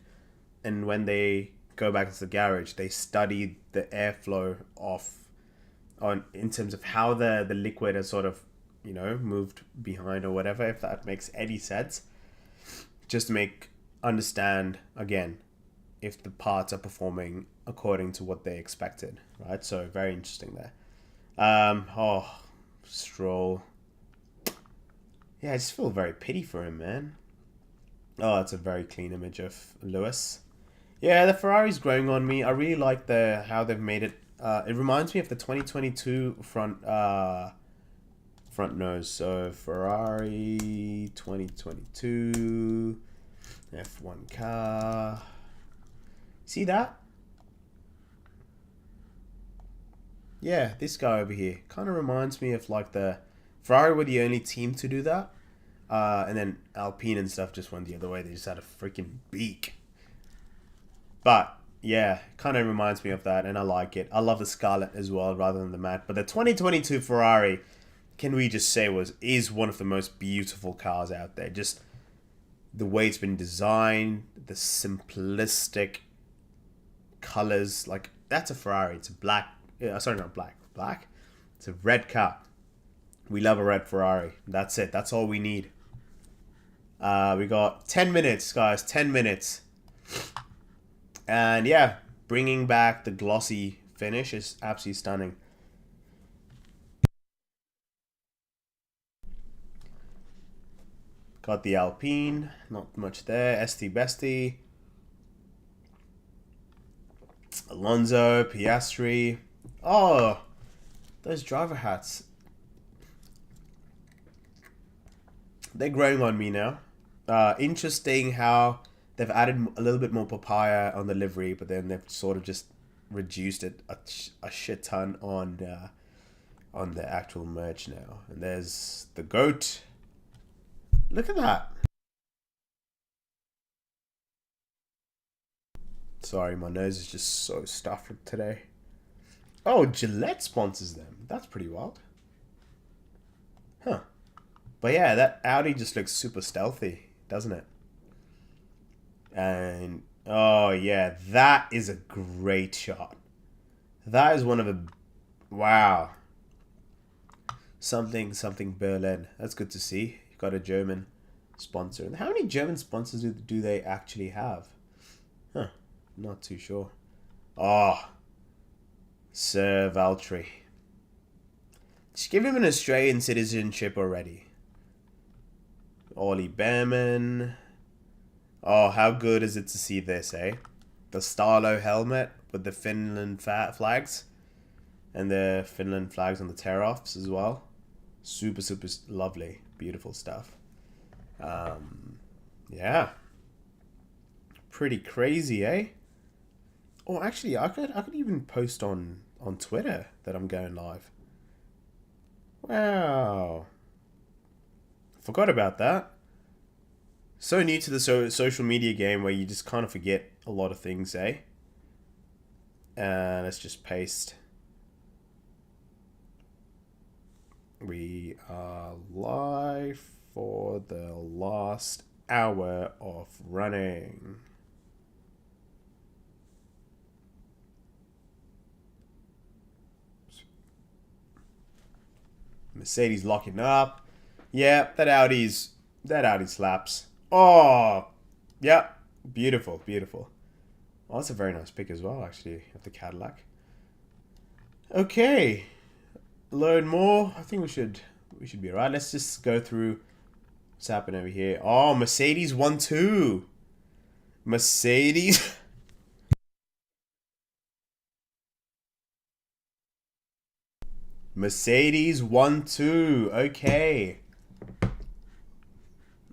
Speaker 1: And when they go back to the garage, they study the airflow in terms of how the liquid has sort of, you know, moved behind or whatever, if that makes any sense. Just to understand, again, if the parts are performing according to what they expected, right? So very interesting there. Stroll. Yeah, I just feel very pity for him, man. Oh, that's a very clean image of Lewis. Yeah, the Ferrari's growing on me. I really like how they've made it. It reminds me of the 2022 front nose. So Ferrari 2022 F1 car. See that? Yeah, this guy over here kind of reminds me of like the Ferrari were the only team to do that, and then Alpine and stuff just went the other way. They just had a freaking beak. But yeah, kind of reminds me of that, and I like it. I love the scarlet as well, rather than the matte. But the 2022 Ferrari, can we just say, is one of the most beautiful cars out there. Just the way it's been designed, the simplistic colors. Like, that's a Ferrari. It's a black. Sorry, not black. Black. It's a red car. We love a red Ferrari. That's it. That's all we need. We got 10 minutes, guys. 10 minutes. And yeah, bringing back the glossy finish is absolutely stunning. Got the Alpine. Not much there. ST Bestie. Alonso. Piastri. Oh, those driver hats. They're growing on me now. Interesting how they've added a little bit more papaya on the livery, but then they've sort of just reduced it a shit ton on the actual merch now. And there's the goat. Look at that. Sorry, my nose is just so stuffed today. Oh, Gillette sponsors them. That's pretty wild. Huh. But yeah, that Audi just looks super stealthy, doesn't it? And, oh yeah, that is a great shot. That is one of the... Wow. Something Berlin. That's good to see. You've got a German sponsor. And how many German sponsors do they actually have? Huh. Not too sure. Oh. Sir Valtteri. Just give him an Australian citizenship already. Ollie Behrman. Oh, how good is it to see this, eh? The Starlo helmet with the Finland flags. And the Finland flags on the tear-offs as well. Super, super lovely. Beautiful stuff. Yeah. Pretty crazy, eh? Oh, actually, I could even post on on Twitter that I'm going live. Wow. Forgot about that. So new to the social media game where you just kind of forget a lot of things, eh? Let's just paste. We are live for the last hour of running. Mercedes locking up. Yeah, that Audi slaps. Oh, yeah, beautiful, beautiful. Oh, that's a very nice pick as well, actually, of the Cadillac. Okay, load more. I think we should be alright. Let's just go through what's happening over here. Oh, Mercedes 1-2. Mercedes. Mercedes 1-2. Okay.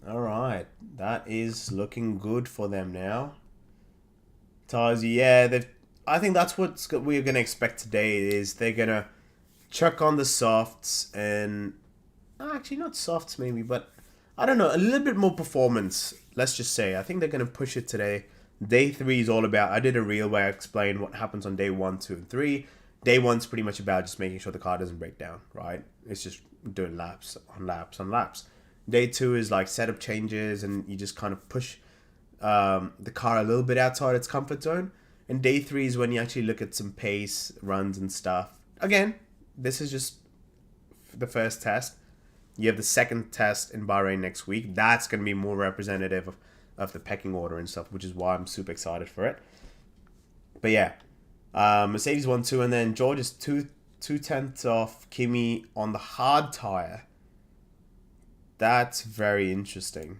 Speaker 1: Alright. That is looking good for them now. Tazi, yeah, I think that's what we're going to expect today is they're going to chuck on the softs and... Actually, not softs maybe, but... I don't know, a little bit more performance, let's just say. I think they're going to push it today. Day 3 is all about... I did a reel where I explained what happens on day 1, 2, and 3. Day 1's pretty much about just making sure the car doesn't break down, right? It's just doing laps on laps on laps. Day 2 is like setup changes and you just kind of push the car a little bit outside its comfort zone. And day 3 is when you actually look at some pace runs and stuff. Again, this is just the first test. You have the second test in Bahrain next week. That's going to be more representative of the pecking order and stuff, which is why I'm super excited for it. But yeah, Mercedes 1-2, and then George is 2/10 off Kimi on the hard tire. That's very interesting.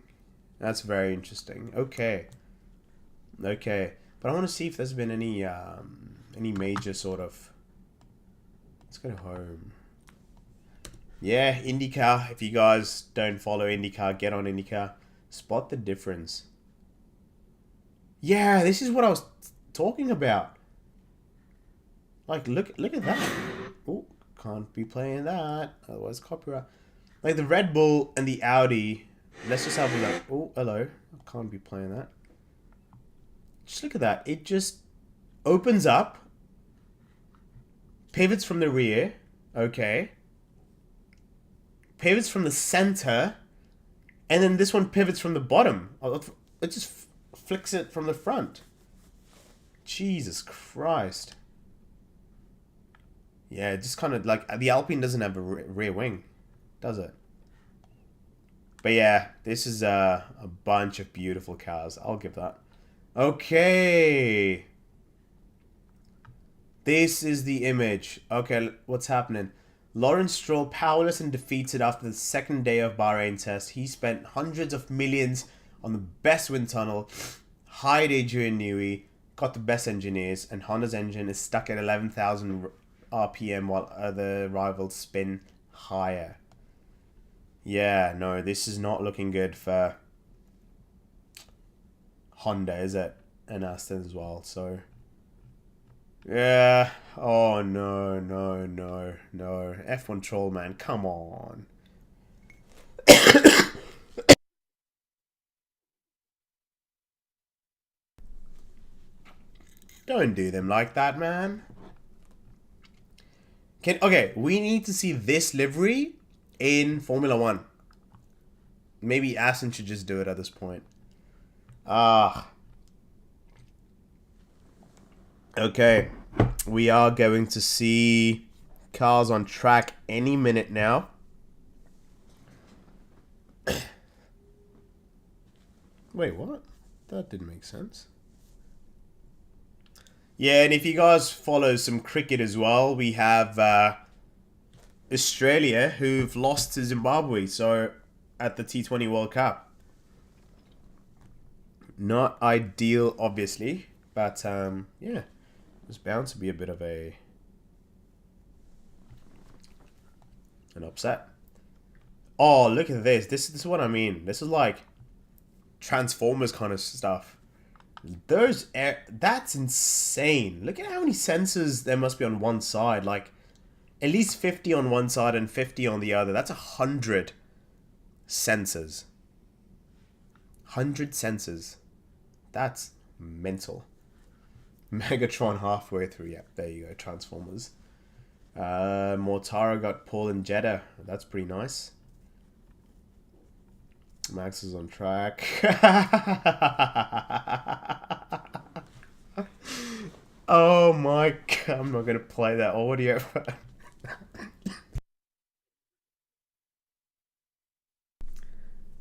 Speaker 1: That's very interesting. Okay. Okay. But I want to see if there's been any major sort of... Let's go home. Yeah, IndyCar. If you guys don't follow IndyCar, get on IndyCar. Spot the difference. Yeah, this is what I was talking about. Like, look at that. Oh, can't be playing that. Otherwise, copyright. Like, the Red Bull and the Audi. Let's just have a look. Oh, hello. I can't be playing that. Just look at that. It just opens up. Pivots from the rear. Okay. Pivots from the center. And then this one pivots from the bottom. It just flicks it from the front. Jesus Christ. Yeah, it just kind of like... The Alpine doesn't have a rear wing, does it? But yeah, this is a bunch of beautiful cars. I'll give that. Okay. This is the image. Okay, what's happening? Lawrence Stroll powerless and defeated after the second day of Bahrain test. He spent hundreds of millions on the best wind tunnel, hired Adrian Newey, got the best engineers, and Honda's engine is stuck at 11,000 RPM while other rivals spin higher. Yeah, no, this is not looking good for Honda, is it? And Aston as well, so... Yeah. Oh, no, no, no, no. F1 troll, man. Come on. Don't do them like that, man. Okay, we need to see this livery in Formula 1. Maybe Aston should just do it at this point. Okay. We are going to see cars on track any minute now. Wait, what? That didn't make sense. Yeah, and if you guys follow some cricket as well, we have Australia who've lost to Zimbabwe, so at the T20 World Cup. Not ideal, obviously, but yeah, there's bound to be a bit of an upset. Oh, look at this. This is what I mean. This is like Transformers kind of stuff. That's insane. Look at how many sensors there must be on one side. Like, at least 50 on one side and 50 on the other. That's 100 sensors. 100 sensors. That's mental. Megatron halfway through. Yeah, there you go. Transformers. Mortara got Paul and Jeddah. That's pretty nice. Max is on track. Oh my god. I'm not going to play that audio.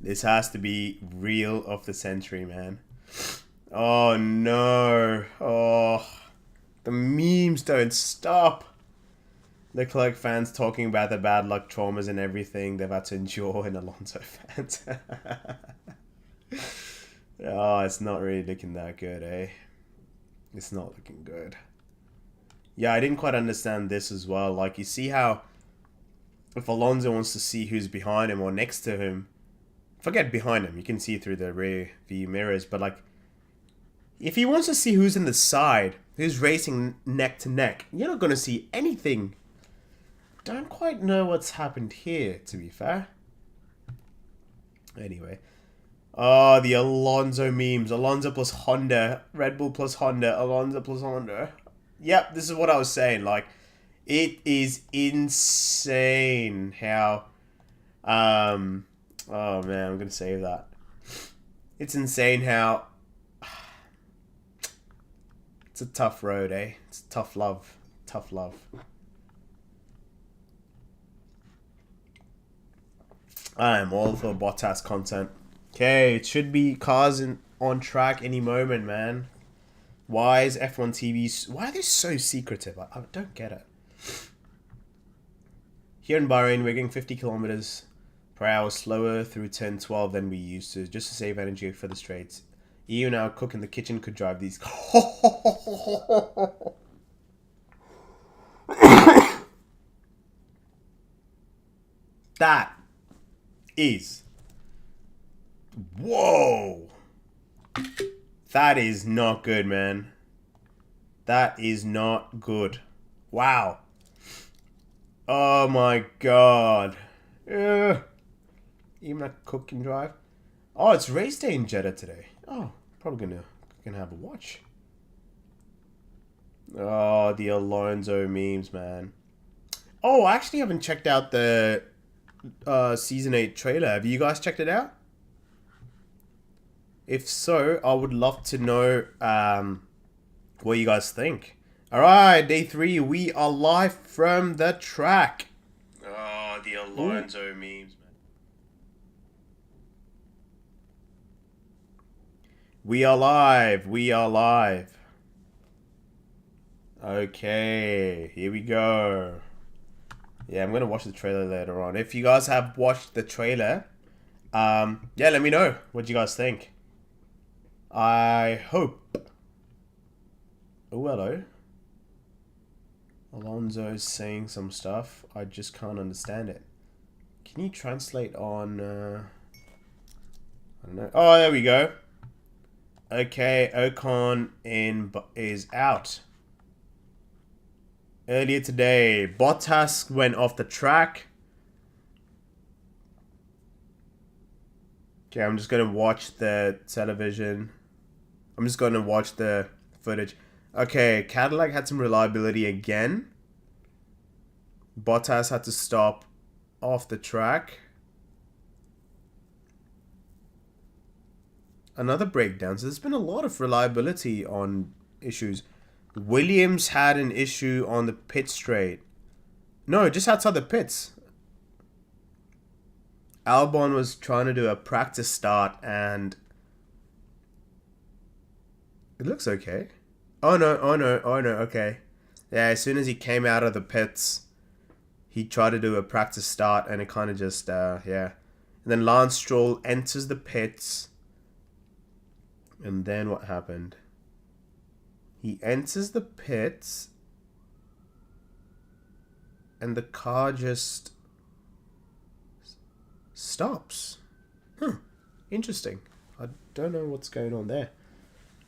Speaker 1: This has to be reel of the century, man. Oh no. Oh, the memes don't stop. Leclerc fans talking about the bad luck traumas and everything they've had to endure, and Alonso fans. Oh, it's not really looking that good, eh? It's not looking good. Yeah, I didn't quite understand this as well. Like, you see how if Alonso wants to see who's behind him or next to him, forget behind him, you can see through the rear view mirrors, but like, if he wants to see who's in the side, who's racing neck to neck, you're not going to see anything. Don't quite know what's happened here, to be fair. Anyway. Oh, the Alonso memes. Alonso plus Honda. Red Bull plus Honda. Alonso plus Honda. Yep, this is what I was saying. Like, it is insane how... oh, man, I'm going to save that. It's insane how... It's a tough road, eh? It's tough love. Tough love. I am all for Bottas content. Okay, it should be cars on track any moment, man. Why is F1 TV... Why are they so secretive? I don't get it. Here in Bahrain, we're going 50 kilometers per hour slower through turn 12 than we used to, just to save energy for the straights. Even our cook in the kitchen could drive these. That is... Whoa! That is not good, man. That is not good. Wow. Oh my god. Even a cook can drive. Oh, it's race day in Jeddah today. Oh, probably gonna have a watch. Oh, the Alonso memes, man. Oh, I actually haven't checked out the Season 8 trailer. Have you guys checked it out? If so, I would love to know what you guys think. Alright, day 3. We are live from the track. Oh, the Alonso memes, man. We are live. We are live. Okay, here we go. Yeah, I'm going to watch the trailer later on. If you guys have watched the trailer, yeah, let me know what you guys think. I hope. Oh, hello. Alonso's saying some stuff. I just can't understand it. Can you translate on... I don't know. Oh, there we go. Okay, Ocon is out. Earlier today, Bottas went off the track. Okay, I'm just going to watch the television. I'm just going to watch the footage. Okay, Cadillac had some reliability again. Bottas had to stop off the track. Another breakdown. So there's been a lot of reliability on issues. Williams had an issue on the pit straight. No, just outside the pits. Albon was trying to do a practice start and... It looks okay. Oh no, oh no, oh no, okay. Yeah, as soon as he came out of the pits, he tried to do a practice start and it kind of just, yeah. And then Lance Stroll enters the pits. And then what happened? He enters the pits. And the car just stops. Huh. Interesting. I don't know what's going on there.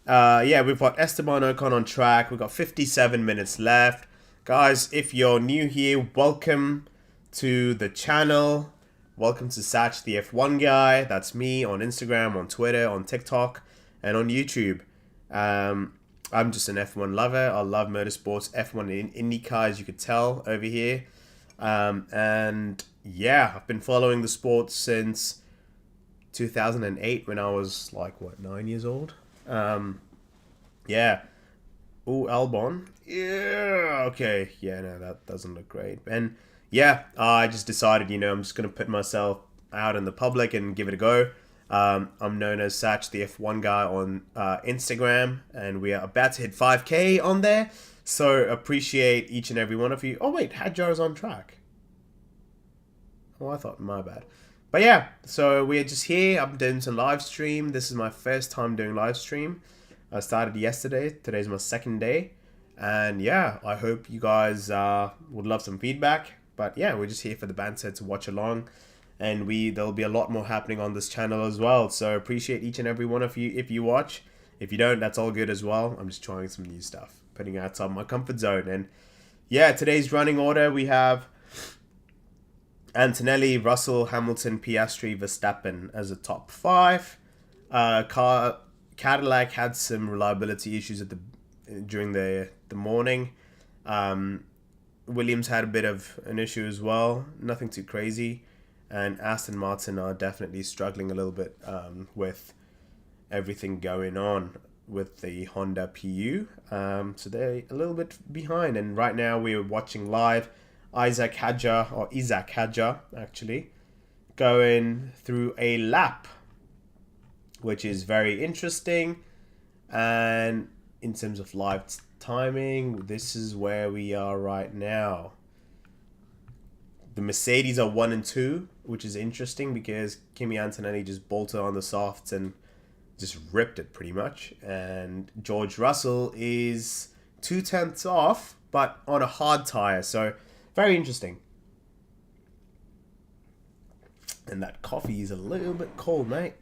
Speaker 1: Yeah, we've got Esteban Ocon on track. We've got 57 minutes left. Guys, if you're new here, welcome to the channel. Welcome to Satch the F1 guy. That's me on Instagram, on Twitter, on TikTok, and on YouTube. I'm just an F1 lover. I love motorsports, F1 in IndyCar, as you could tell over here. And yeah, I've been following the sport since 2008 when I was like, what, 9 years old? Yeah. Ooh, Albon. Yeah, okay. Yeah, no, that doesn't look great. And yeah, I just decided, I'm just going to put myself out in the public and give it a go. I'm known as Satch the F1 guy on Instagram, and we are about to hit 5K on there. So appreciate each and every one of you. Oh, wait, Hadjar is on track. Oh, I thought, my bad. But yeah, so we're just here. I'm doing some live stream. This is my first time doing live stream. I started yesterday. Today's my second day. And yeah, I hope you guys would love some feedback. But yeah, we're just here for the banter to watch along. And there'll be a lot more happening on this channel as well. So appreciate each and every one of you if you watch. If you don't, that's all good as well. I'm just trying some new stuff, putting it outside my comfort zone. And yeah, today's running order, we have Antonelli, Russell, Hamilton, Piastri, Verstappen as a top 5. Cadillac had some reliability issues during the morning. Williams had a bit of an issue as well. Nothing too crazy. And Aston Martin are definitely struggling a little bit with everything going on with the Honda PU. So they're a little bit behind. And right now we're watching live Isaac Hadjar, actually, going through a lap, which is very interesting. And in terms of live timing, this is where we are right now. The Mercedes are 1 and 2, which is interesting because Kimi Antonelli just bolted on the softs and just ripped it pretty much. And George Russell is 0.2 off, but on a hard tire. So very interesting. And that coffee is a little bit cold, mate.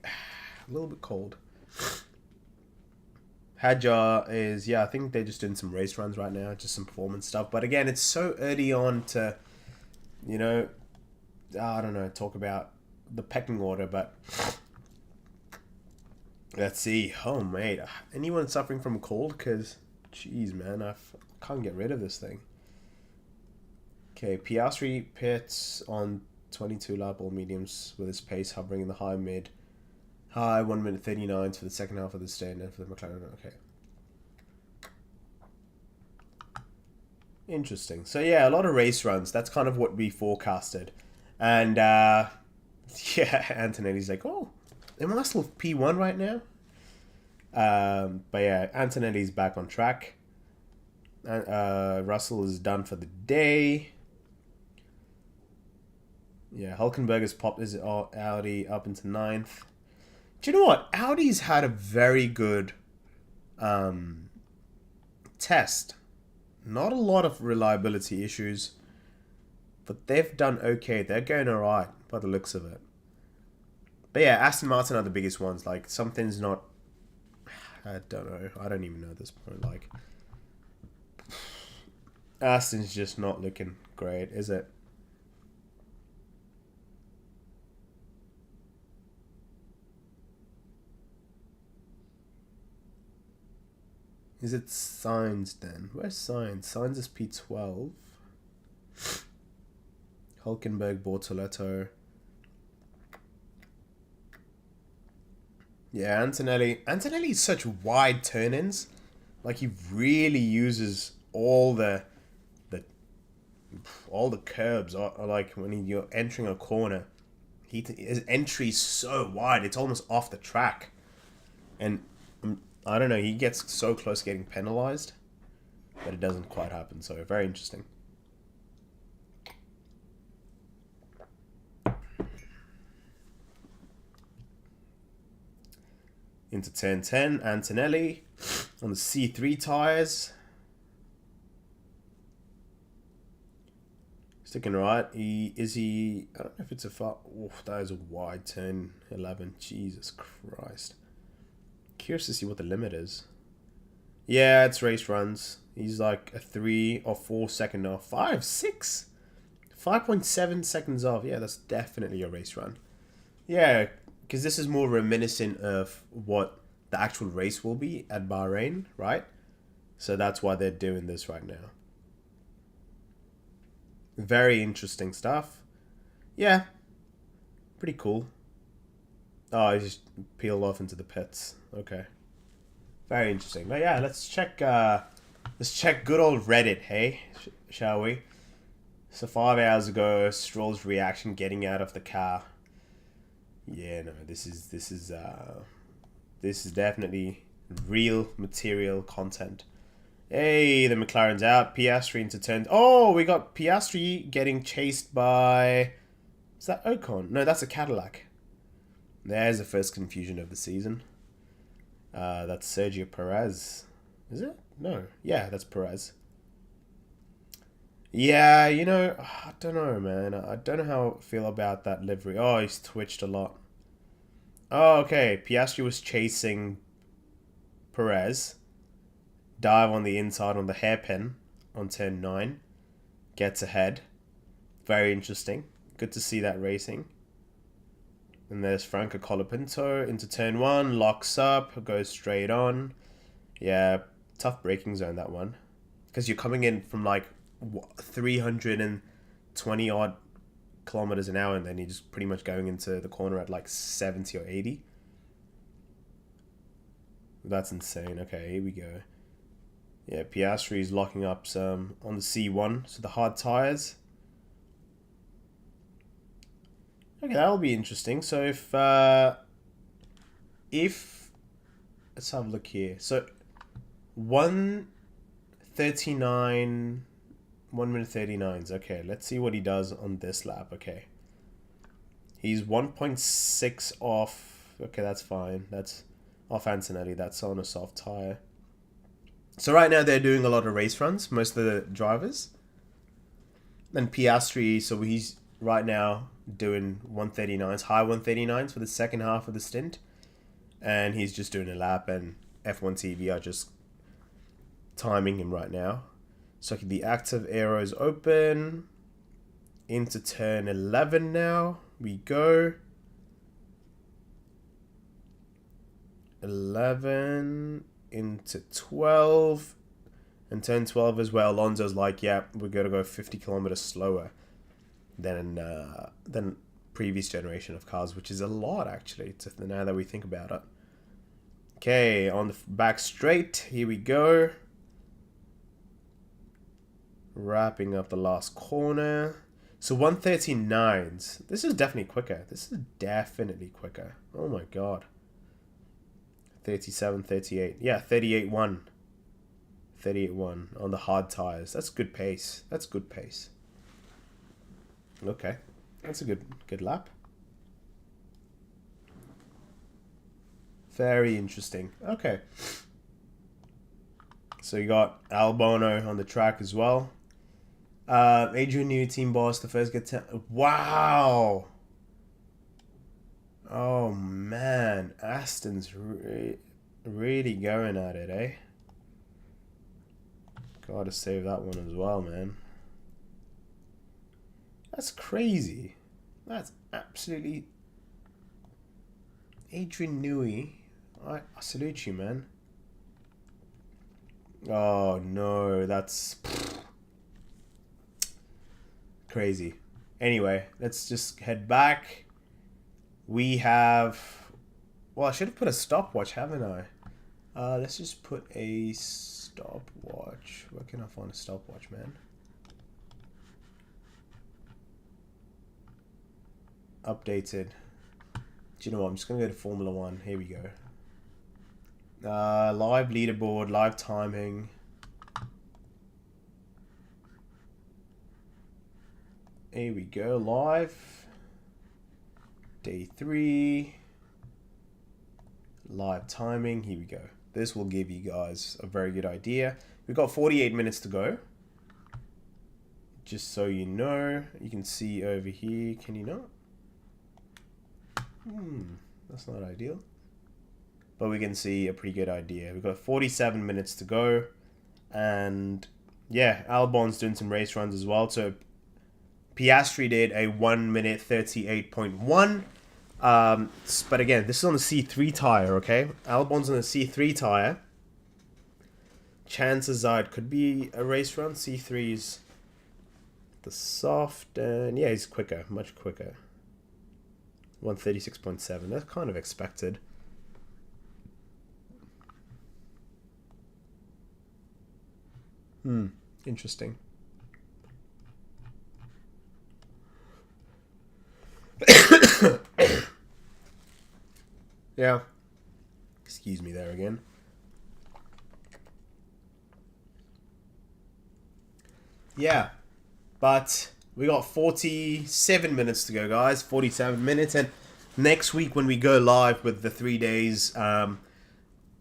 Speaker 1: A little bit cold. Hadjar is, I think they're just doing some race runs right now, just some performance stuff. But again, it's so early on to, I don't know, talk about the pecking order, but let's see. Oh, mate. Anyone suffering from a cold? Because, jeez, man, I can't get rid of this thing. Okay, Piastri pits on 22 lap all mediums with his pace hovering in the high 1 minute 39 for the second half of the stand and for the McLaren. Okay. Interesting. So yeah, a lot of race runs. That's kind of what we forecasted. And yeah, Antonelli's like, oh, am I still P1 right now? But yeah, Antonelli's back on track. Russell is done for the day. Yeah, Hulkenberg popped his Audi up into 9th. Do you know what? Audi's had a very good test. Not a lot of reliability issues, but they've done okay. They're going alright by the looks of it. But yeah, Aston Martin are the biggest ones. Like, something's not... I don't know. I don't even know at this point. Like, Aston's just not looking great, is it? Is it Sainz then? Where's Sainz? Sainz is P12. Hulkenberg, Bortoletto. Yeah, Antonelli. Antonelli is such wide turn-ins. Like, he really uses all the curbs. Or like when you're entering a corner, his entry's so wide. It's almost off the track. And I don't know, he gets so close to getting penalized, but it doesn't quite happen. So very interesting. Into turn 10, Antonelli on the C3 tires. Sticking right. I don't know if it's a far... Oh, that is a wide turn 11. Jesus Christ. Curious to see what the limit is. Yeah, it's race runs. He's like a 3 or 4 second off. 5, 6? 5.7 seconds off. Yeah, that's definitely a race run. Yeah, because this is more reminiscent of what the actual race will be at Bahrain, right? So that's why they're doing this right now. Very interesting stuff. Yeah, pretty cool. Oh, he just peeled off into the pits. Okay. Very interesting. But yeah, let's check good old Reddit, hey? Shall we? So 5 hours ago, Stroll's reaction getting out of the car. Yeah, no, this is definitely real material content. Hey, the McLaren's out. Piastri into turn. Oh, we got Piastri getting chased by. Is that Ocon? No, that's a Cadillac. There's the first confusion of the season. That's Sergio Perez. Is it? No. Yeah, that's Perez. Yeah, I don't know, man. I don't know how I feel about that livery. Oh, he's twitched a lot. Oh, okay. Piastri was chasing Perez. Dive on the inside on the hairpin on turn 9. Gets ahead. Very interesting. Good to see that racing. And there's Franco Colapinto into turn 1. Locks up. Goes straight on. Yeah, tough braking zone, that one. Because you're coming in from like 320 odd kilometers an hour, and then you're just pretty much going into the corner at like 70 or 80. That's insane. Okay, here we go. Yeah, Piastri is locking up some on the C1, so the hard tires. Okay, that'll be interesting. So if let's have a look here. So 1:39, 1 minute 39s. Okay, let's see what he does on this lap. Okay, he's 1.6 off. Okay, that's fine. That's off Antonelli. That's on a soft tire. So right now they're doing a lot of race runs, most of the drivers. And Piastri, so he's right now doing 139s, high 139s for the second half of the stint. And he's just doing a lap, and F1 TV are just timing him right now. So the active aero is open. Into turn 11 now. We go. 11 into 12. And turn 12 as well. Alonso's like, yeah, we're going to go 50 kilometers slower than previous generation of cars, which is a lot, actually, now that we think about it. Okay, on the back straight. Here we go. Wrapping up the last corner. So 139s. This is definitely quicker. Oh my god. 37, 38. Yeah, 38-1. 38-1 on the hard tires. That's good pace. Okay. That's a good lap. Very interesting. Okay. So you got Albono on the track as well. Adrian Newey, team boss, the first get 10. Wow. Oh man, Aston's really going at it, eh? Gotta save that one as well, man. That's crazy. That's absolutely... Adrian Newey, I salute you, man. Oh no, that's crazy. Anyway, let's just head back. We have... Well, I should have put a stopwatch, haven't I? Let's just put a stopwatch. Where can I find a stopwatch, man? Updated. Do you know what? I'm just going to go to Formula 1. Here we go. Live leaderboard, live timing. Here we go, live. Day 3. Live timing. Here we go. This will give you guys a very good idea. We've got 48 minutes to go. Just so you know, you can see over here. Can you not? That's not ideal. but we can see a pretty good idea. We've got 47 minutes to go, and yeah, Albon's doing some race runs as well. So Piastri did a 1 minute 38.1. But again, this is on the C3 tire, okay? Albon's on the C3 tire. Chances are it could be a race run. C3's the soft, and yeah, he's quicker, much quicker. 136.7. That's kind of expected. Interesting. Yeah. Excuse me there again. Yeah. But we got 47 minutes to go, guys. 47 minutes. And next week when we go live with the 3 days, I'm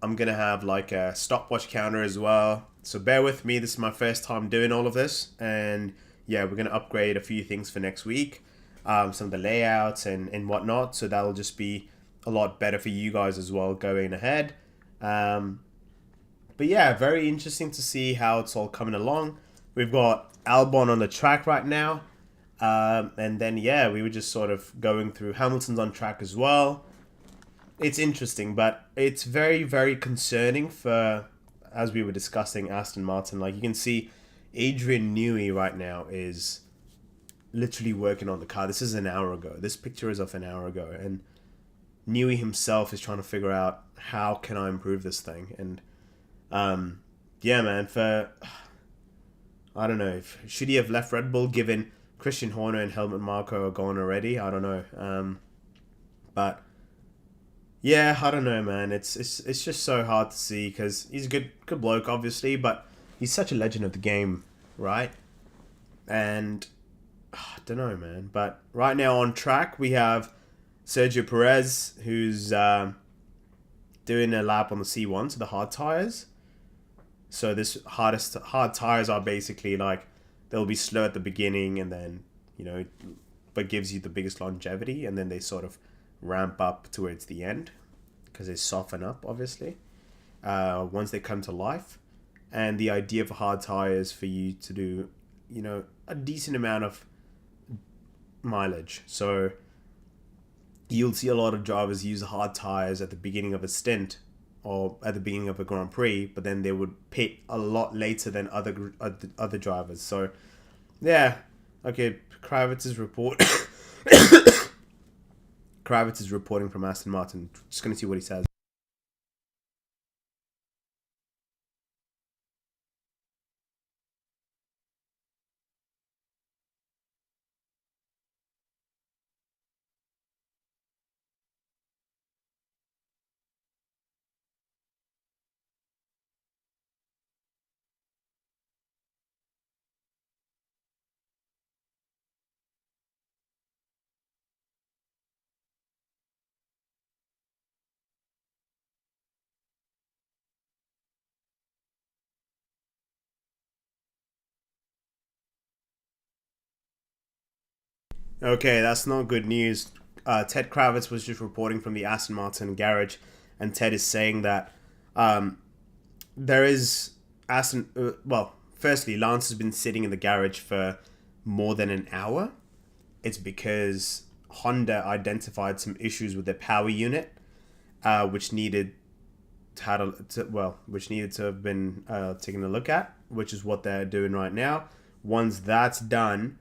Speaker 1: going to have like a stopwatch counter as well. So bear with me. This is my first time doing all of this. And yeah, we're going to upgrade a few things for next week. Some of the layouts and whatnot. So that'll just be a lot better for you guys as well going ahead. But yeah, very interesting to see how it's all coming along. We've got Albon on the track right now. And then, yeah, we were just sort of going through Hamilton's on track as well. It's interesting, but it's very, very concerning for, as we were discussing, Aston Martin. Like, you can see Adrian Newey right now is literally working on the car. This is an hour ago. This picture is of an hour ago. And Newey himself is trying to figure out how can I improve this thing. And, yeah, man, I don't know. Should he have left Red Bull given Christian Horner and Helmut Marko are gone already? I don't know. But yeah, I don't know, man. It's just so hard to see because he's a good bloke, obviously, but he's such a legend of the game, right? And I don't know, man. But right now on track, we have Sergio Perez, who's doing a lap on the C1, so the hard tires. So this hard tires are basically like they'll be slow at the beginning and then, but gives you the biggest longevity, and then they sort of ramp up towards the end because they soften up, obviously, once they come to life. And the idea for hard tires for you to do, a decent amount of mileage. So you'll see a lot of drivers use hard tires at the beginning of a stint or at the beginning of a Grand Prix, but then they would pit a lot later than other drivers. So, yeah, okay. Kravitz is reporting from Aston Martin. Just gonna see what he says. Okay, that's not good news. Ted Kravitz was just reporting from the Aston Martin garage, and Ted is saying that there is Aston. Firstly, Lance has been sitting in the garage for more than an hour. It's because Honda identified some issues with their power unit, which needed to have been taken a look at, which is what they're doing right now. Once that's done,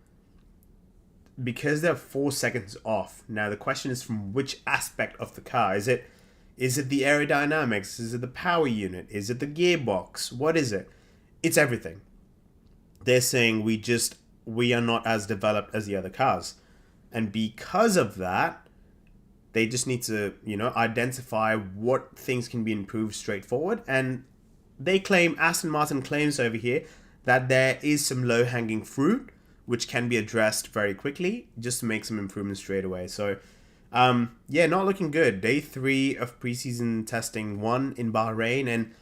Speaker 1: because they're 4 seconds off. Now the question is from which aspect of the car? Is it the aerodynamics? Is it the power unit? Is it the gearbox? What is it? It's everything. They're saying we are not as developed as the other cars. And because of that, they just need to, identify what things can be improved straightforward. And Aston Martin claims over here that there is some low-hanging fruit which can be addressed very quickly just to make some improvements straight away. So, yeah, not looking good. Day 3 of preseason testing 1 in Bahrain, and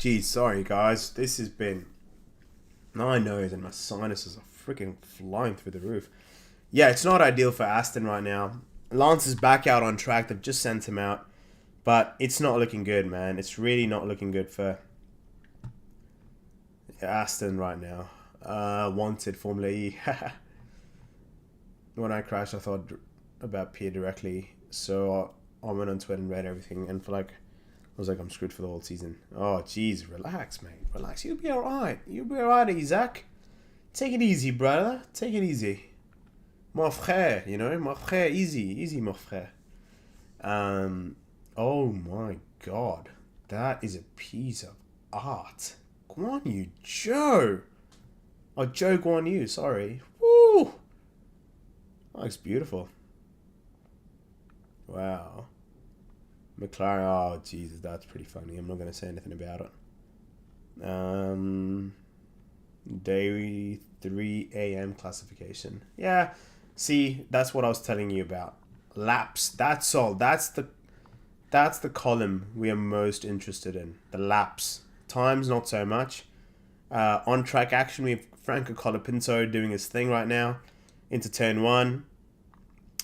Speaker 1: geez, sorry guys, this has been My nose and my sinuses are freaking flying through the roof. Yeah, it's not ideal for Aston right now. Lance is back out on track. They've just sent him out. But it's not looking good, man. It's really not looking good for Aston right now. Wanted Formula E. When I crashed, I thought about Pierre directly. So I went on Twitter and read everything. And I was like, I'm screwed for the whole season. Oh, jeez, relax, mate. Relax. You'll be alright. You'll be alright, Isaac. Take it easy, brother. Take it easy. Mon frère, you know? Mon frère, easy. Easy, mon frère. Oh my god. That is a piece of art. Guan Yu Zhou. Oh, Zhou Guan Yu, sorry. Woo! That looks beautiful. Wow. McLaren, oh Jesus, that's pretty funny. I'm not going to say anything about it. Day 3 a.m. classification. Yeah, see, that's what I was telling you about. Laps, that's all. That's the column we are most interested in. The laps. Times, not so much. On track action, we have Franco Colapinto doing his thing right now. Into turn 1.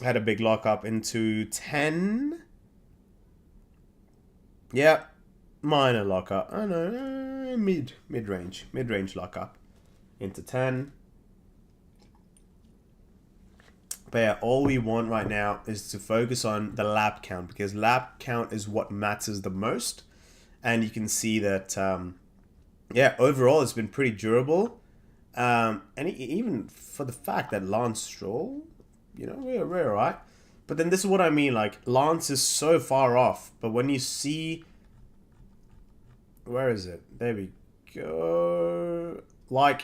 Speaker 1: Had a big lockup into 10. Yeah, minor lockup. I know, mid-range lockup into 10. But yeah, all we want right now is to focus on the lap count, because lap count is what matters the most. And you can see that, yeah, overall it's been pretty durable. And even for the fact that Lance Stroll, you know, we're alright. But then this is what I mean, like, Lance is so far off. But when you see... Where is it? There we go. Like,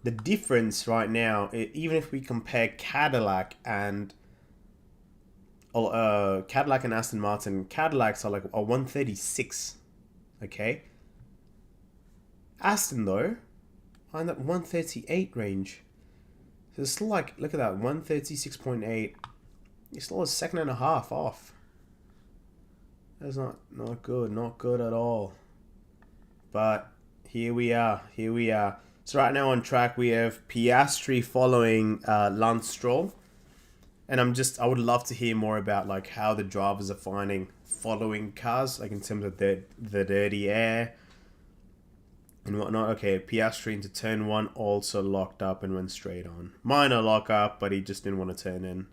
Speaker 1: the difference right now, even if we compare Cadillac and Aston Martin, Cadillacs are like a 136. Okay? Aston, though, are in that 138 range. So it's still like, look at that, 136.8. It's still a second and a half off. That's not good. Not good at all. But here we are. So right now on track we have Piastri following Lance Stroll. And I would love to hear more about like how the drivers are finding following cars, like in terms of the dirty air and whatnot. Okay, Piastri into turn 1 also locked up and went straight on. Minor lockup, but he just didn't want to turn in,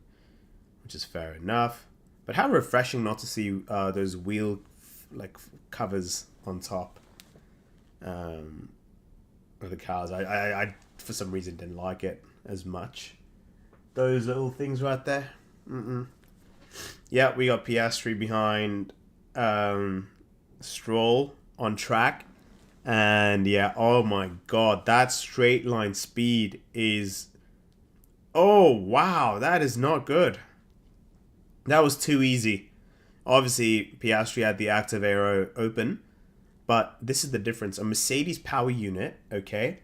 Speaker 1: which is fair enough. But how refreshing not to see those wheel like covers on top of the cars. I for some reason didn't like it as much. Those little things right there. Yeah, we got Piastri behind Stroll on track. And yeah, oh my god, that straight line speed is... Oh, wow, that is not good. That was too easy. Obviously, Piastri had the active aero open, but this is the difference. A Mercedes power unit, okay?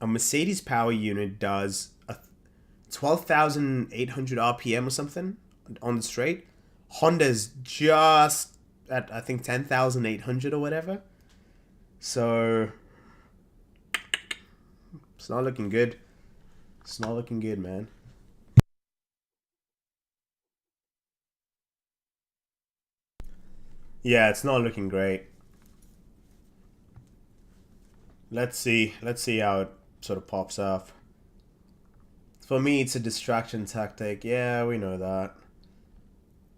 Speaker 1: A Mercedes power unit does a 12,800 RPM or something on the straight. Honda's just at, I think, 10,800 or whatever. So, it's not looking good. It's not looking good, man. Yeah, it's not looking great. Let's see how it sort of pops off. For me, it's a distraction tactic. Yeah, we know that.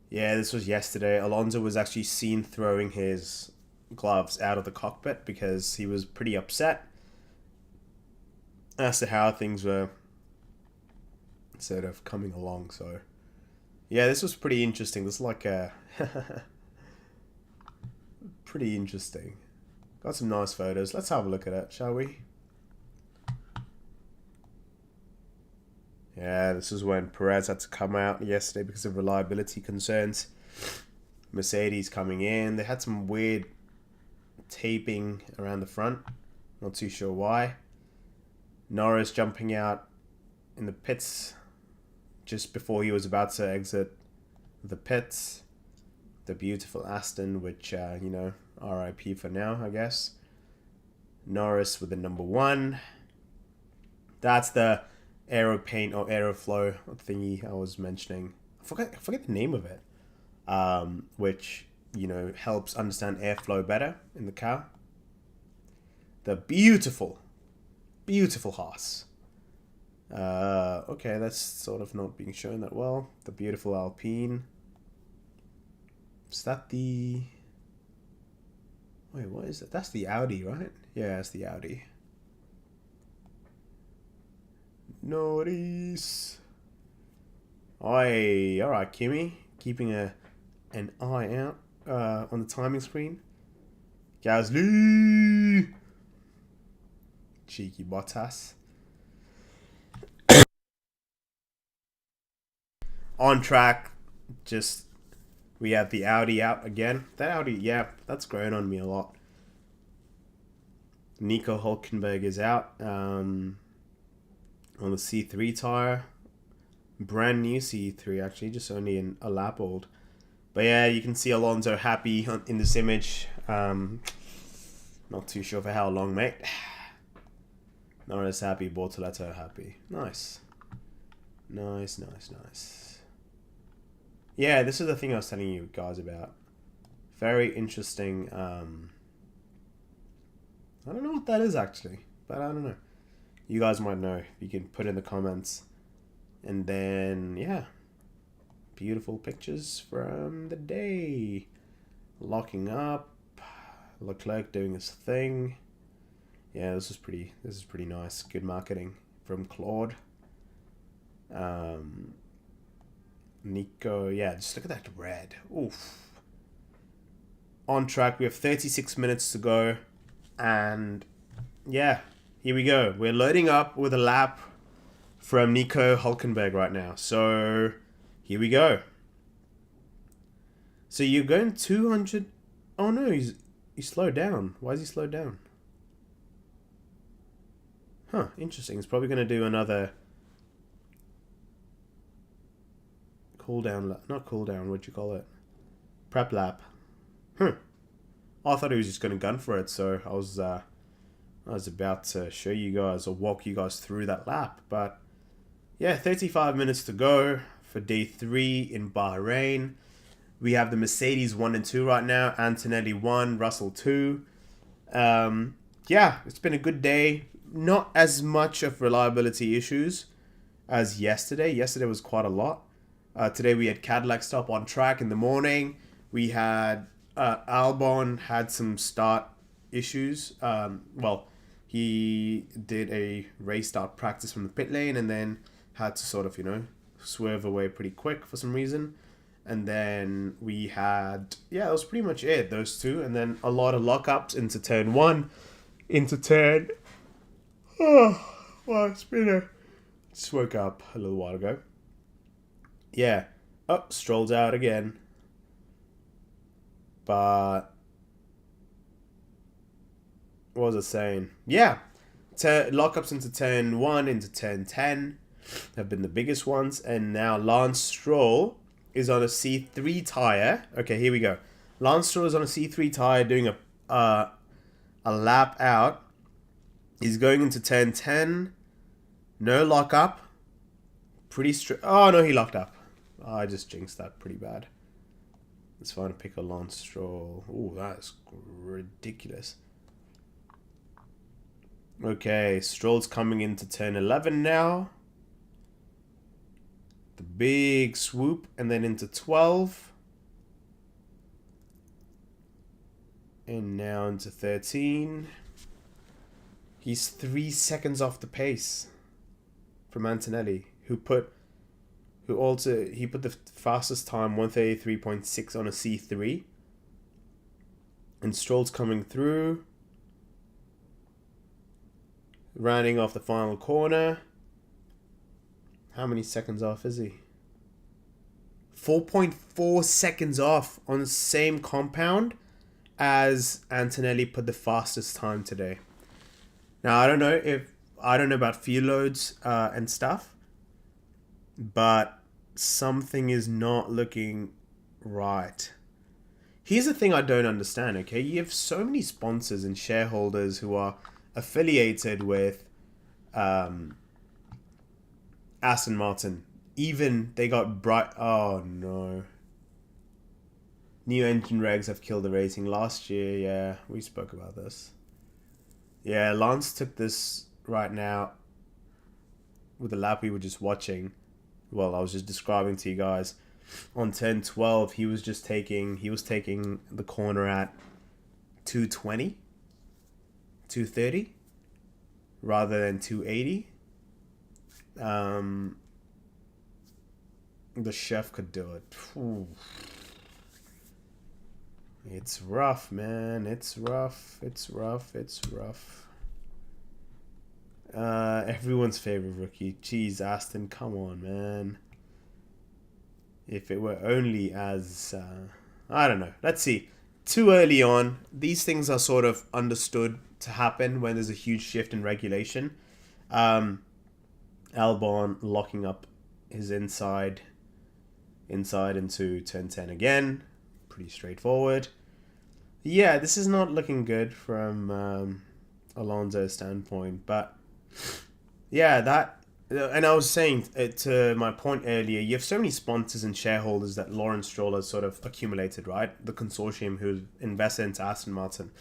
Speaker 1: Yeah, this was yesterday. Alonso was actually seen throwing his gloves out of the cockpit because he was pretty upset as to how things were sort of coming along. So, yeah, this was pretty interesting. This is like a... pretty interesting. Got some nice photos. Let's have a look at it, shall we? Yeah, this is when Perez had to come out yesterday because of reliability concerns. Mercedes coming in. They had some weird taping around the front. Not too sure why. Norris jumping out in the pits just before he was about to exit the pits. The beautiful Aston, which, you know, RIP for now, I guess. Norris with the number 1. That's the aero paint or aeroflow thingy I was mentioning. I forget the name of it. Which, you know, helps understand airflow better in the car. The beautiful Haas. Okay, that's sort of not being shown that well. The beautiful Alpine. Is that the... Wait, what is it? That's the Audi, right? Yeah, it's the Audi. Norris. Oi, alright, Kimi. Keeping an eye out on the timing screen. Gasly. Cheeky Bottas. On track, just we have the Audi out again. That Audi, yeah, that's grown on me a lot. Nico Hülkenberg is out on the C3 tire. Brand new C3, actually, just only a lap old. But yeah, you can see Alonso happy in this image. Not too sure for how long, mate. Norris happy, Bortoletto happy. Nice. Nice. Yeah, this is the thing I was telling you guys about. Very interesting. I don't know what that is actually, but I don't know. You guys might know. You can put in the comments. And then, yeah. Beautiful pictures from the day. Locking up. Leclerc doing his thing. Yeah, this is pretty nice. Good marketing from Claude. Nico, yeah, just look at that red. Oof. On track, we have 36 minutes to go. And yeah, here we go. We're loading up with a lap from Nico Hülkenberg right now. So here we go. So you're going 200. Oh no, he slowed down. Why is he slowed down? Huh, interesting. He's probably going to do another not cool down, what'd you call it? Prep lap. I thought he was just going to gun for it, so I was about to show you guys or walk you guys through that lap. But yeah, 35 minutes to go for day 3 in Bahrain. We have the Mercedes 1 and 2 right now. Antonelli 1, Russell 2. Yeah, it's been a good day. Not as much of reliability issues as yesterday. Yesterday was quite a lot. Today we had Cadillac stop on track in the morning. We had Albon had some start issues. Well, he did a race start practice from the pit lane and then had to sort of, swerve away pretty quick for some reason. And then we had, yeah, that was pretty much it, those two. And then a lot of lockups into turn 1, into turn... Oh, well, it's been a... Just woke up a little while ago. Yeah. Oh, Stroll's out again. But... What was I saying? Yeah. Lockups into turn 1, into turn 10 have been the biggest ones. And now Lance Stroll is on a C3 tire. Okay, here we go. Lance Stroll is on a C3 tire doing a lap out. He's going into turn 10. No lockup. Pretty strict. Oh, no, he locked up. Oh, I just jinxed that pretty bad. Let's find a pick of Lance Stroll. Ooh, that's ridiculous. Okay, Stroll's coming into turn 11 now. The big swoop, and then into 12. And now into 13. He's 3 seconds off the pace from Antonelli, he put the fastest time 1:33.6 on a C3. And Stroll's coming through, rounding off the final corner. How many seconds off is he? 4.4 seconds off on the same compound as Antonelli put the fastest time today. Now, I don't know about fuel loads and stuff, but something is not looking right. Here's the thing I don't understand, okay? You have so many sponsors and shareholders who are affiliated with Aston Martin. Even they got bright. Oh no. New engine regs have killed the racing last year. Yeah, we spoke about this. Yeah, Lance took this right now with the lap we were just watching. Well, I was just describing to you guys. On turn 12, he was taking the corner at 220, 230 rather than 280. The chef could do it. Whew. It's rough, man. It's rough. Everyone's favorite rookie. Jeez, Aston, come on, man. If it were only as... I don't know. Let's see. Too early on. These things are sort of understood to happen when there's a huge shift in regulation. Albon locking up his inside into turn 10 again. Pretty straightforward. Yeah, this is not looking good from Alonso's standpoint, but yeah, that, and I was saying to my point earlier, you have so many sponsors and shareholders that Lawrence Stroll has sort of accumulated, right? The consortium who invested into Aston Martin.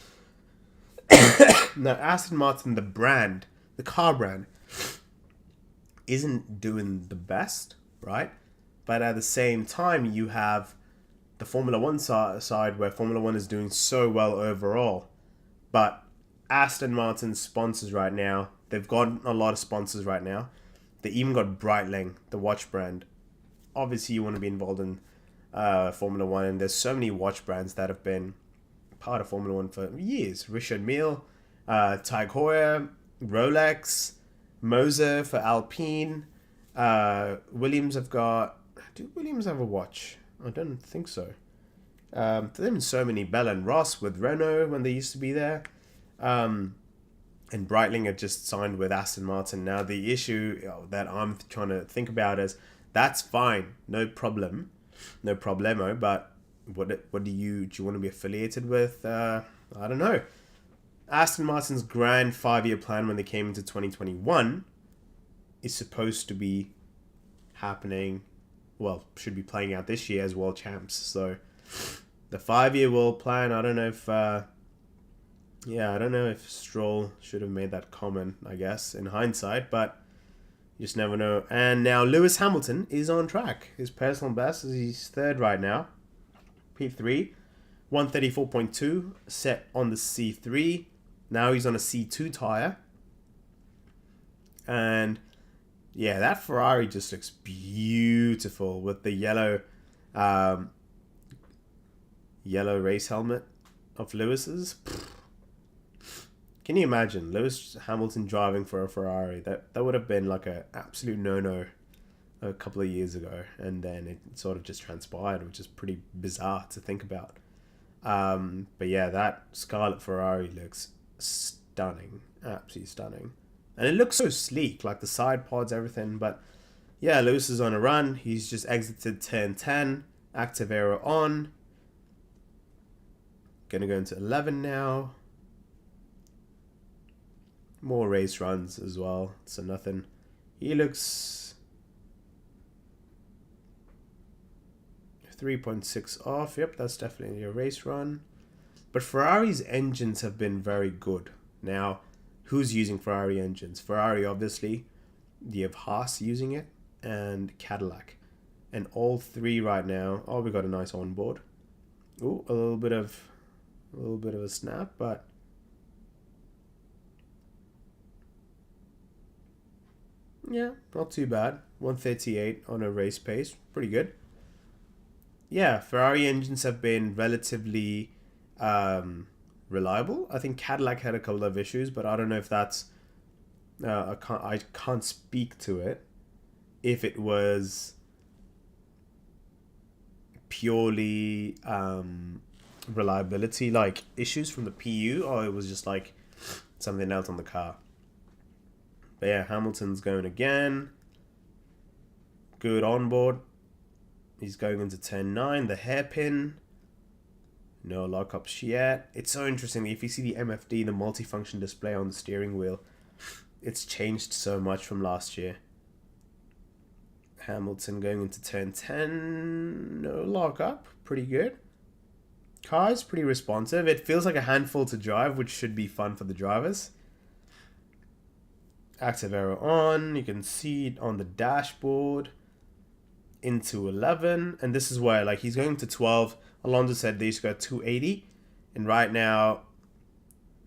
Speaker 1: Now, Aston Martin, the brand, the car brand, isn't doing the best, right? But at the same time, you have the Formula One side where Formula One is doing so well overall. But Aston Martin's sponsors right now, they've got a lot of sponsors right now. They even got Breitling, the watch brand. Obviously, you want to be involved in Formula One, and there's so many watch brands that have been part of Formula One for years. Richard Mille, Tag Heuer, Rolex, Moser for Alpine. Williams have got... Do Williams have a watch? I don't think so. There's been so many. Bell and Ross with Renault when they used to be there. And Breitling had just signed with Aston Martin. Now, the issue that I'm trying to think about is that's fine. No problem. No problemo. But what do you want to be affiliated with? I don't know. Aston Martin's grand 5-year plan when they came into 2021 is supposed to be happening, well, should be playing out this year as world champs. So the 5-year world plan, I don't know if Stroll should have made that comment, I guess, in hindsight, but you just never know. And now Lewis Hamilton is on track. His personal best is he's third right now. P3, 134.2, set on the C3. Now he's on a C2 tyre. And yeah, that Ferrari just looks beautiful with the yellow race helmet of Lewis's. Can you imagine Lewis Hamilton driving for a Ferrari? That would have been like an absolute no-no a couple of years ago, and then it sort of just transpired, which is pretty bizarre to think about. But yeah, that Scarlet Ferrari looks stunning, absolutely stunning. And it looks so sleek, like the side pods, everything. But yeah, Lewis is on a run. He's just exited turn 10. Active aero on. Gonna go into 11 now. More race runs as well. So nothing. He looks 3.6 off. Yep, that's definitely a race run. But Ferrari's engines have been very good. Now, who's using Ferrari engines? Ferrari, obviously. You have Haas using it, and Cadillac. And all three right now... Oh, we got a nice onboard. Ooh, a little bit of a snap, but... Yeah, not too bad. 138 on a race pace. Pretty good. Yeah, Ferrari engines have been relatively... reliable. I think Cadillac had a couple of issues, but I don't know if that's I can't speak to it if it was purely reliability like issues from the PU, or it was just like something else on the car. But yeah, Hamilton's going again. Good onboard. He's going into turn 9, the hairpin. No lockups yet. It's so interesting. If you see the MFD, the multifunction display on the steering wheel, it's changed so much from last year. Hamilton going into turn 10. No lockup. Pretty good. Car is pretty responsive. It feels like a handful to drive, which should be fun for the drivers. Active aero on. You can see it on the dashboard. Into 11. And this is where, like, he's going to 12. Alonso said they used to go 280. And right now,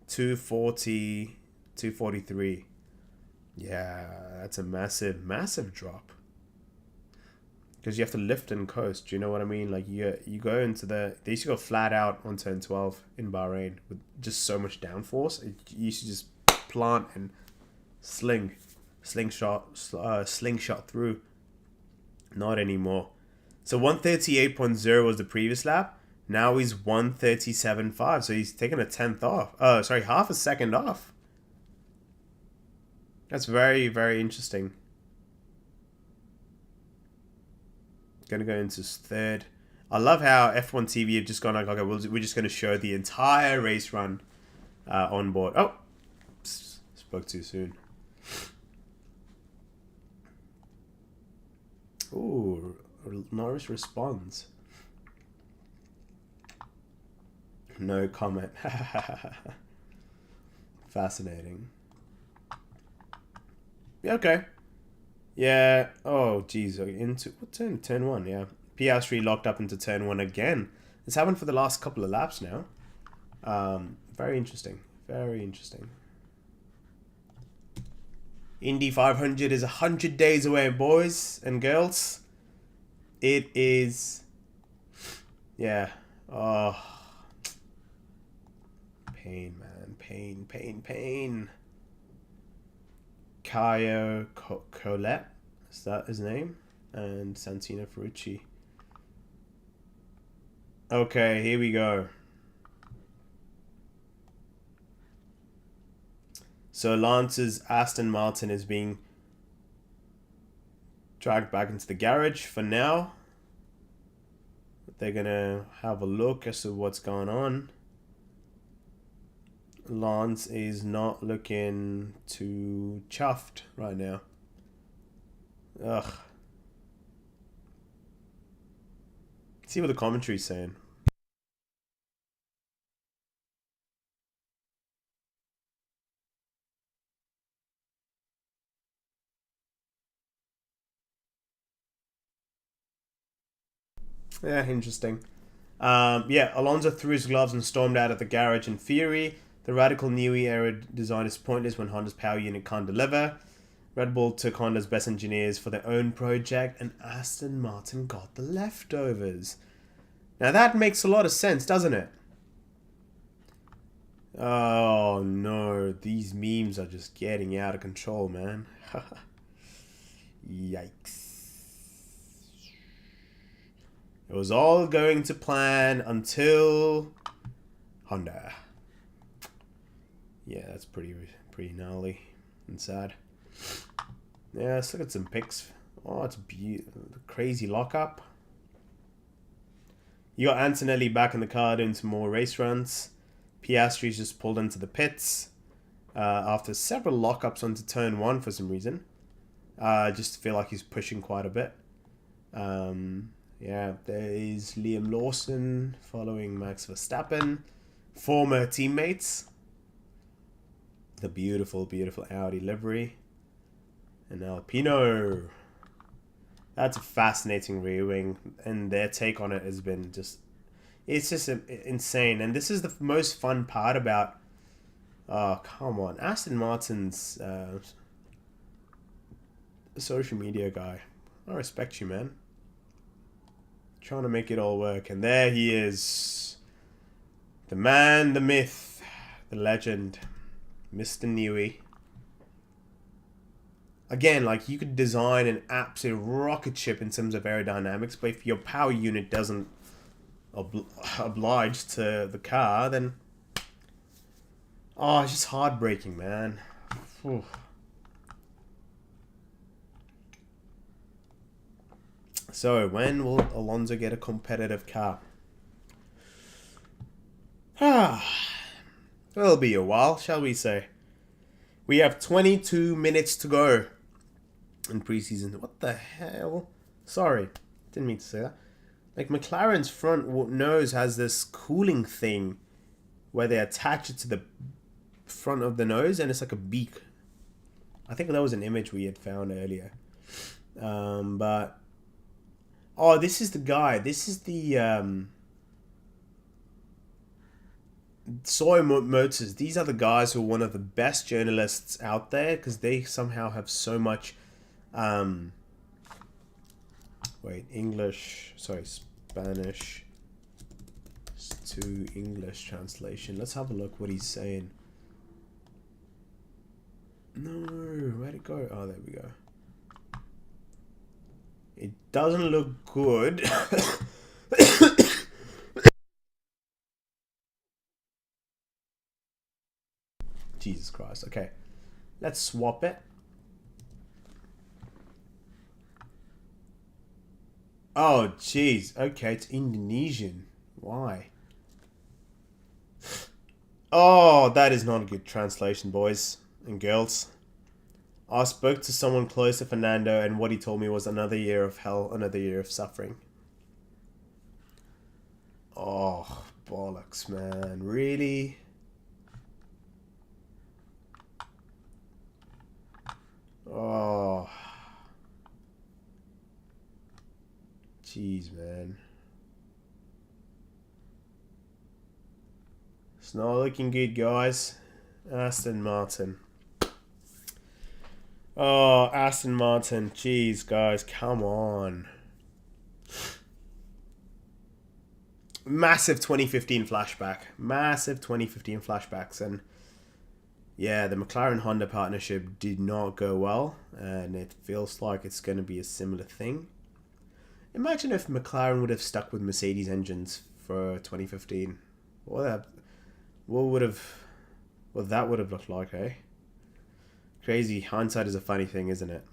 Speaker 1: 240, 243. Yeah, that's a massive, massive drop. Because you have to lift and coast. Do you know what I mean? Like, you go into the... They used to go flat out on turn 12 in Bahrain with just so much downforce. You used to just plant and slingshot through. Not anymore. So 138.0 was the previous lap. Now he's 137.5. So he's taken a tenth off. Half a second off. That's very, very interesting. Going to go into his third. I love how F1 TV have just gone like, okay, we're just going to show the entire race run on board. Oh, spoke too soon. Ooh, Norris responds. No comment. Fascinating. Yeah, okay. Yeah. Oh, geez. Into what turn? Turn 1, yeah. Piastri locked up into turn 1 again. It's happened for the last couple of laps now. Very interesting. Very interesting. Indy 500 is 100 days away, boys and girls. It is... Yeah. Oh. Pain, man. Pain, pain, pain. Caio Colette, is that his name? And Santino Ferrucci. Okay, here we go. So Lance's Aston Martin is being dragged back into the garage for now. They're going to have a look as to what's going on. Lance is not looking too chuffed right now. Ugh. See what the commentary's saying. Yeah, interesting. Alonso threw his gloves and stormed out of the garage in fury. The radical new era design is pointless when Honda's power unit can't deliver. Red Bull took Honda's best engineers for their own project, and Aston Martin got the leftovers. Now that makes a lot of sense, doesn't it? Oh no, these memes are just getting out of control, man. Yikes. It was all going to plan until Honda. Yeah, that's pretty gnarly and sad. Yeah, let's look at some pics. Oh, it's beautiful. Crazy lockup. You got Antonelli back in the car doing some more race runs. Piastri's just pulled into the pits after several lockups onto turn 1 for some reason. Just feel like he's pushing quite a bit. Yeah, there is Liam Lawson following Max Verstappen. Former teammates. The beautiful, beautiful Audi livery. And Alpino. That's a fascinating rear wing. And their take on it has been just... It's just insane. And this is the most fun part about... Oh, come on. Aston Martin's social media guy. I respect you, man. Trying to make it all work. And there he is. The man, the myth, the legend. Mr. Newey. Again, like, you could design an absolute rocket ship in terms of aerodynamics, but if your power unit doesn't oblige to the car, then... Oh, it's just heartbreaking, man. Whew. So, when will Alonso get a competitive car? It'll be a while, shall we say. We have 22 minutes to go in preseason. What the hell? Sorry, didn't mean to say that. Like, McLaren's front nose has this cooling thing where they attach it to the front of the nose and it's like a beak. I think that was an image we had found earlier. But... Oh, this is the guy. This is the... Soy Motors. These are the guys who are one of the best journalists out there because they somehow have so much... Spanish to English translation. Let's have a look what he's saying. No, where'd it go? Oh, there we go. It doesn't look good. Jesus Christ. Okay. Let's swap it. Oh, jeez. Okay, it's Indonesian. Why? Oh, that is not a good translation, boys and girls. I spoke to someone close to Fernando, and what he told me was another year of hell, another year of suffering. Oh, bollocks, man. Really? Oh. Jeez, man. It's not looking good, guys. Aston Martin. Oh, Aston Martin. Jeez, guys. Come on. Massive 2015 flashback. Massive 2015 flashbacks. And yeah, the McLaren-Honda partnership did not go well. And it feels like it's going to be a similar thing. Imagine if McLaren would have stuck with Mercedes engines for 2015. What would that would have looked like, eh? Crazy. Hindsight is a funny thing, isn't it?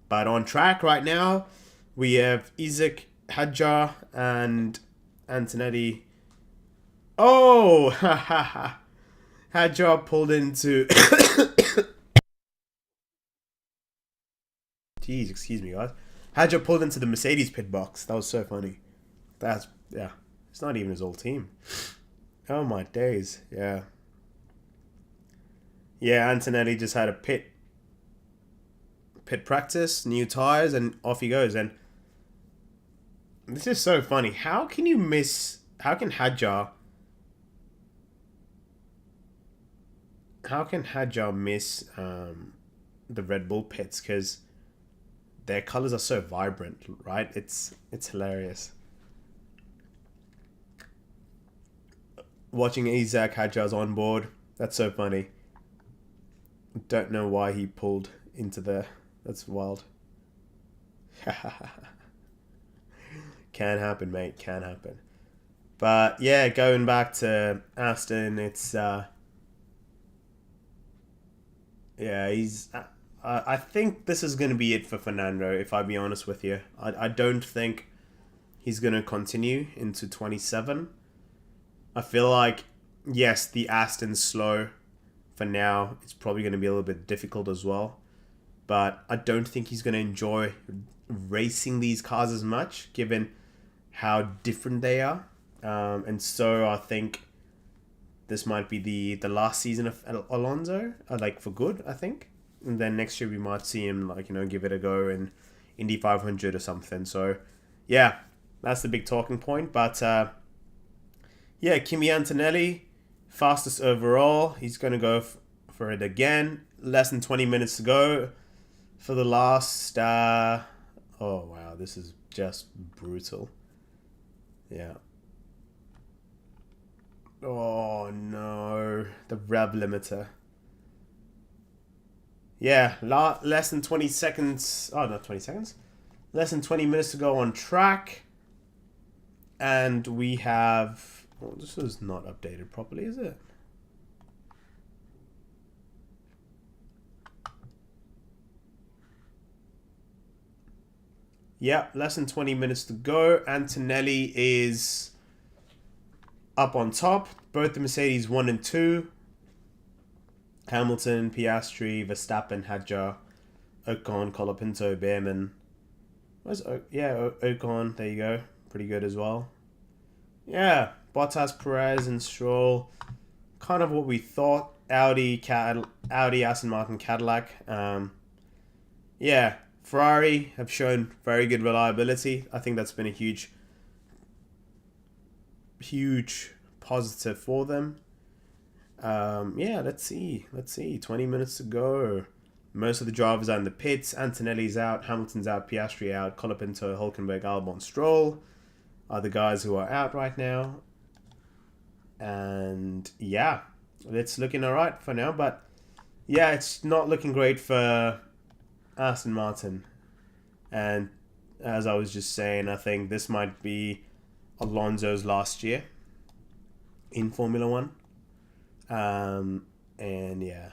Speaker 1: But on track right now, we have Isaac, Hadjar, and Antonetti. Oh! Ha ha ha. Hadjar pulled into... Jeez, excuse me, guys. Hadjar pulled into the Mercedes pit box. That was so funny. Yeah. It's not even his old team. Oh my days. Yeah. Yeah, Antonetti just had a pit practice, new tires, and off he goes. And this is so funny. How can Hadjar miss the Red Bull pits? Because their colors are so vibrant, right? It's hilarious. Watching Isaac Hadjar's on board, that's so funny. Don't know why he pulled into there. That's wild. Can happen, mate. Can happen. But yeah, going back to Aston, it's I think this is going to be it for Fernando, if I be honest with you. I don't think he's going to continue into 27. I feel like, yes, the Aston's slow for now. It's probably going to be a little bit difficult as well. But I don't think he's going to enjoy racing these cars as much, given how different they are. And so I think this might be the last season of Alonso, like for good, I think. And then next year we might see him, like, give it a go in Indy 500 or something. So, yeah, that's the big talking point. But, yeah, Kimi Antonelli, fastest overall. He's going to go for it again. Less than 20 minutes to go for the last... oh, wow, this is just brutal. Yeah. Oh, no. The rev limiter. Yeah, less than 20 seconds. Oh, not 20 seconds. Less than 20 minutes to go on track. And we have... Oh, this is not updated properly, is it? Yeah, less than 20 minutes to go. Antonelli is up on top. both the Mercedes 1 and 2. Hamilton, Piastri, Verstappen, Hadjar, Ocon, Colapinto, Behrman. Ocon, there you go. Pretty good as well. Yeah, Bottas, Perez, and Stroll. Kind of what we thought. Audi, Aston Martin, Cadillac. Ferrari have shown very good reliability. I think that's been a huge positive for them. Let's see. 20 minutes to go. Most of the drivers are in the pits. Antonelli's out, Hamilton's out, Piastri out, Colapinto, Hülkenberg, Albon, Stroll are the guys who are out right now. And yeah, it's looking alright for now. But yeah, it's not looking great for Aston Martin. And as I was just saying, I think this might be Alonso's last year in Formula One. And yeah,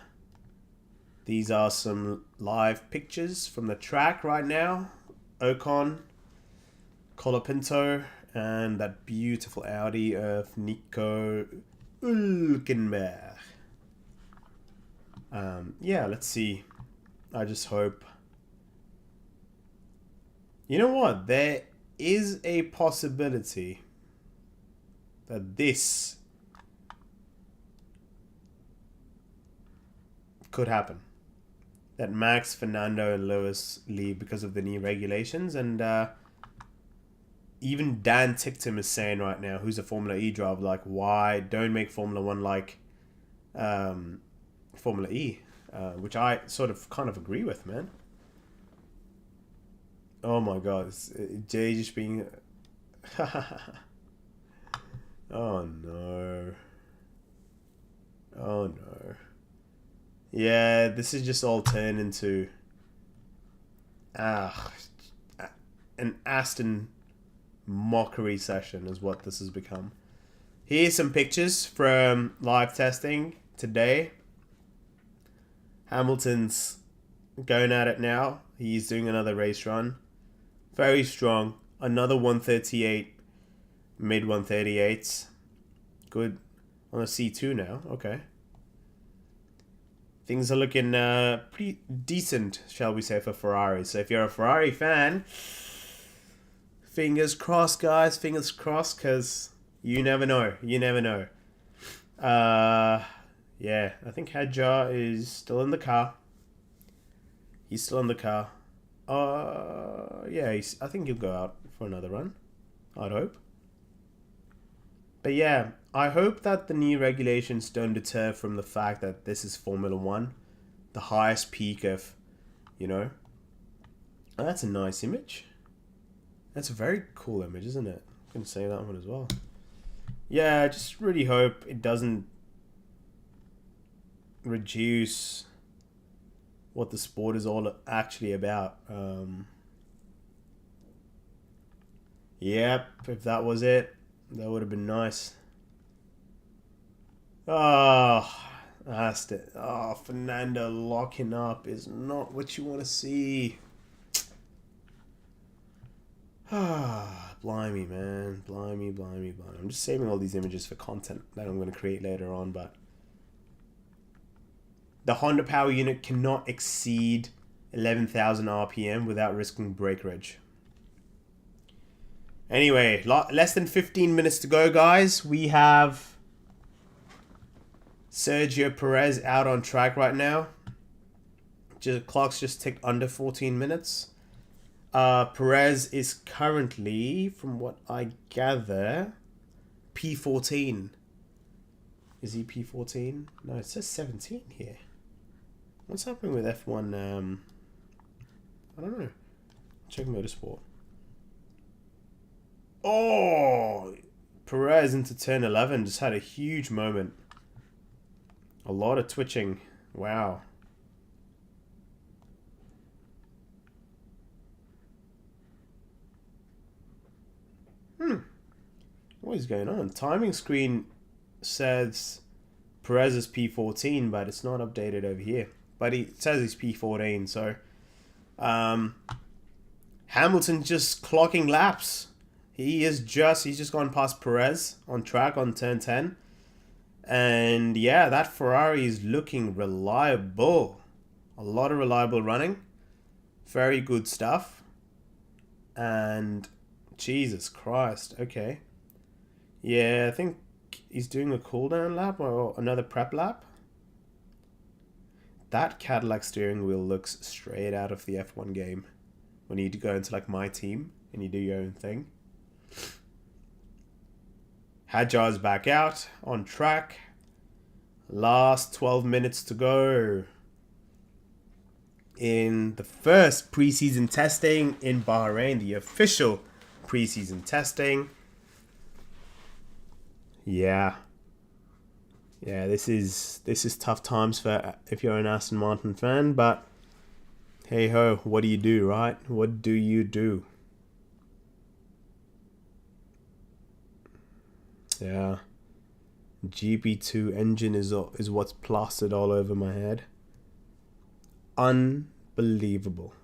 Speaker 1: these are some live pictures from the track right now. Ocon, Colapinto, and that beautiful Audi of Nico Hülkenberg. Let's see. I just hope. You know what? There is a possibility that this could happen. That Max, Fernando, and Lewis leave because of the new regulations. And even Dan Ticktum is saying right now, who's a Formula E driver, like, why don't make Formula One like Formula E? Which I sort of kind of agree with, man. Oh my god, Jay just being... Oh no. Yeah, this is just all turned into an Aston mockery session is what this has become. Here's some pictures from live testing today. Hamilton's going at it now. He's doing another race run. Very strong. Another 138, mid 138s. Good on a C2 now. Okay. Things are looking pretty decent, shall we say, for Ferrari. So if you're a Ferrari fan, fingers crossed, guys. Fingers crossed, because you never know. Yeah, I think Hadjar is still in the car. He's still in the car. I think he'll go out for another run. I'd hope. But yeah, I hope that the new regulations don't deter from the fact that this is Formula One. The highest peak of, Oh, that's a nice image. That's a very cool image, isn't it? I can say that one as well. Yeah, I just really hope it doesn't reduce what the sport is all actually about. Yep, if that was it, that would have been nice. That's it. Fernando locking up is not what you want to see. Blimey, man. Blimey. I'm just saving all these images for content that I'm going to create later on, but the Honda power unit cannot exceed 11,000 RPM without risking breakage. Anyway, less than 15 minutes to go, guys. We have Sergio Perez out on track right now. Clock's just ticked under 14 minutes. Perez is currently, from what I gather, P14. Is he P14? No, it says 17 here. What's happening with F1? I don't know. Check Motorsport. Oh! Perez into turn 11 just had a huge moment. A lot of twitching. Wow. What is going on? Timing screen says Perez is P14, but it's not updated over here. But it says he's P14, so Hamilton just clocking laps. He's just gone past Perez on track on turn 10. And yeah, that Ferrari is looking reliable. A lot of reliable running. Very good stuff. And Jesus Christ, okay. Yeah, I think he's doing a cooldown lap or another prep lap. That Cadillac steering wheel looks straight out of the F1 game. When you go into like my team and you do your own thing. Hadjar's back out on track. Last 12 minutes to go in the first preseason testing in Bahrain, the official preseason testing. Yeah, this is tough times for if you're an Aston Martin fan, but hey ho, what do you do, right? What do you do? Yeah. GP2 engine is what's plastered all over my head. Unbelievable.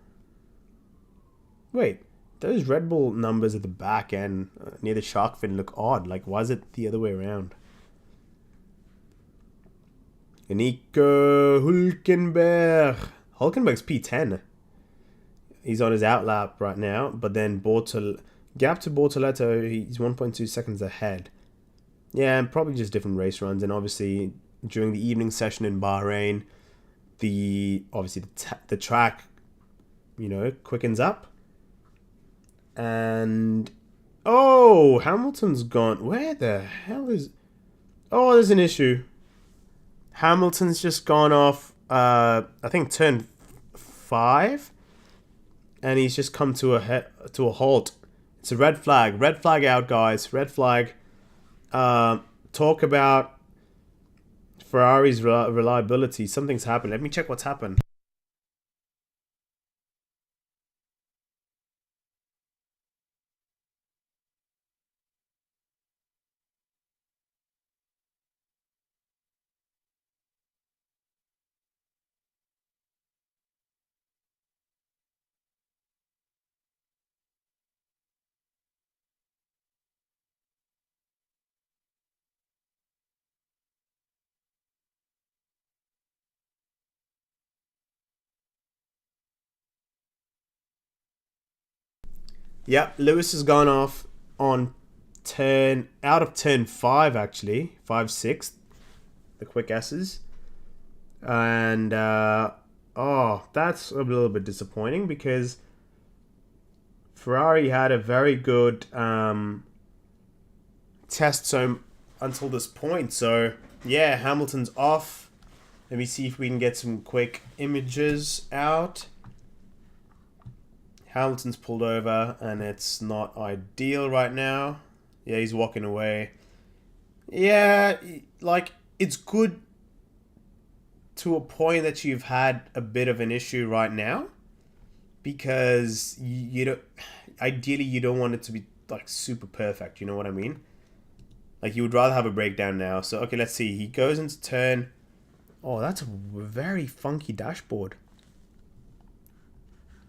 Speaker 1: Wait, those Red Bull numbers at the back end near the shark fin look odd. Like, why is it the other way around? Nico Hülkenberg. Hülkenberg's P10. He's on his outlap right now, but then gap to Bortoleto, he's 1.2 seconds ahead. Yeah, and probably just different race runs, and obviously during the evening session in Bahrain, the track, quickens up, and Hamilton's gone. Where the hell is? Oh, there's an issue. Hamilton's just gone off. I think turn 5, and he's just come to a halt. It's a red flag. Red flag out, guys. Red flag. Talk about Ferrari's reliability. Something's happened. Let me check what's happened. Yep, Lewis has gone off on out of turn 5 actually, 5-6, the quick S's, and that's a little bit disappointing because Ferrari had a very good test so until this point. So yeah, Hamilton's off. Let me see if we can get some quick images out. Hamilton's pulled over, and it's not ideal right now. Yeah, he's walking away. Yeah, like, it's good to a point that you've had a bit of an issue right now, because ideally you don't want it to be like super perfect, you know what I mean? Like, you would rather have a breakdown now. So okay, let's see. He goes into turn. Oh, that's a very funky dashboard.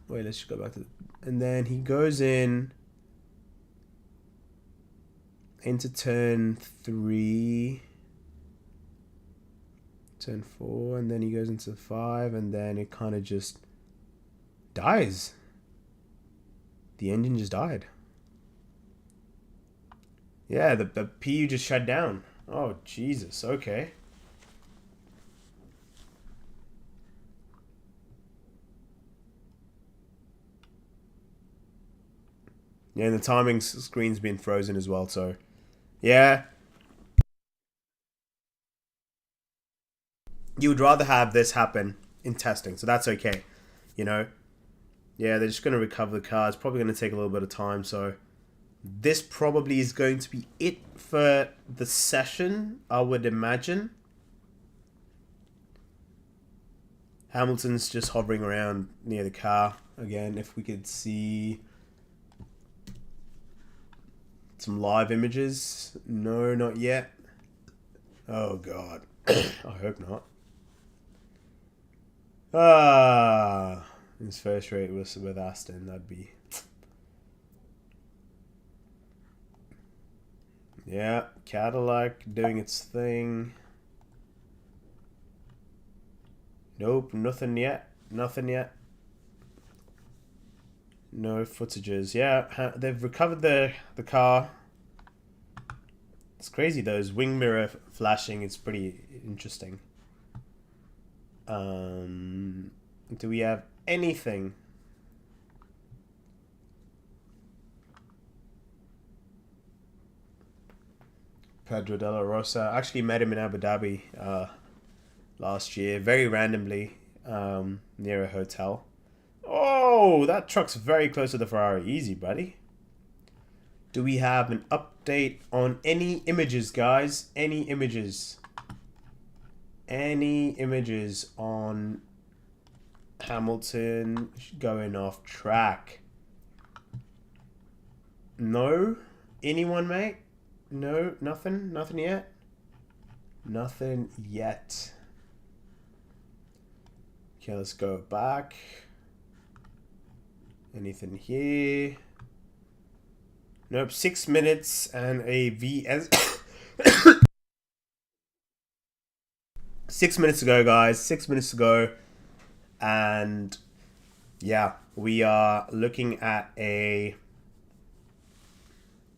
Speaker 1: Wait, let's just go back to and then he goes into turn 3, turn 4, and then he goes into 5, and then it kind of just dies. The engine just died. Yeah, the PU just shut down. Oh, Jesus, okay. Yeah, and the timing screen's been frozen as well, so yeah. You would rather have this happen in testing, so that's okay. Yeah, they're just going to recover the car. It's probably going to take a little bit of time, so this probably is going to be it for the session, I would imagine. Hamilton's just hovering around near the car. Again, if we could see some live images. No, not yet. Oh, God. I hope not. His first rate was with Aston. That'd be... Yeah, Cadillac doing its thing. Nope, nothing yet. Nothing yet. No footages. Yeah, they've recovered the car. It's crazy, those wing mirror flashing. It's pretty interesting. Do we have anything? Pedro de la Rosa. I actually met him in Abu Dhabi last year, very randomly, near a hotel. Oh, that truck's very close to the Ferrari. Easy, buddy. Do we have an update on any images, guys? Any images? Any images on Hamilton going off track? No? Anyone, mate? No? Nothing? Nothing yet? Nothing yet. Okay, let's go back. Anything here? Nope, 6 minutes and a VS. 6 minutes to go, guys. 6 minutes to go. And yeah, we are looking at a.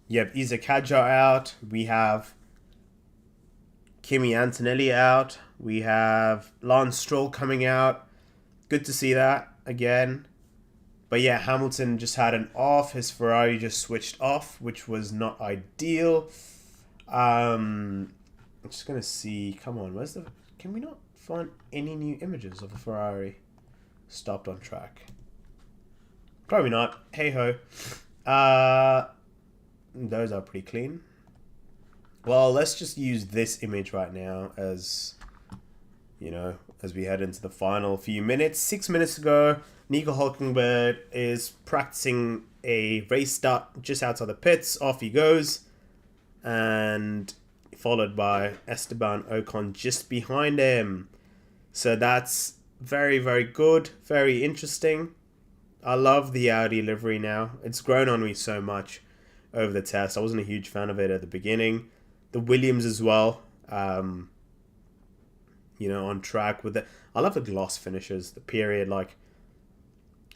Speaker 1: Yep, Isaac Hadjar out. We have Kimi Antonelli out. We have Lance Stroll coming out. Good to see that again. But yeah, Hamilton just had an off. His Ferrari just switched off, which was not ideal. I'm just going to see. Come on, where's the... Can we not find any new images of the Ferrari stopped on track? Probably not. Hey-ho. Those are pretty clean. Well, let's just use this image right now as, you know, as we head into the final few minutes. 6 minutes to go. Nico Hülkenberg is practicing a race start just outside the pits. Off he goes. And followed by Esteban Ocon just behind him. So that's very, very good. Very interesting. I love the Audi livery now. It's grown on me so much over the test. I wasn't a huge fan of it at the beginning. The Williams as well. You know, on track with it. I love the gloss finishes. The period, like...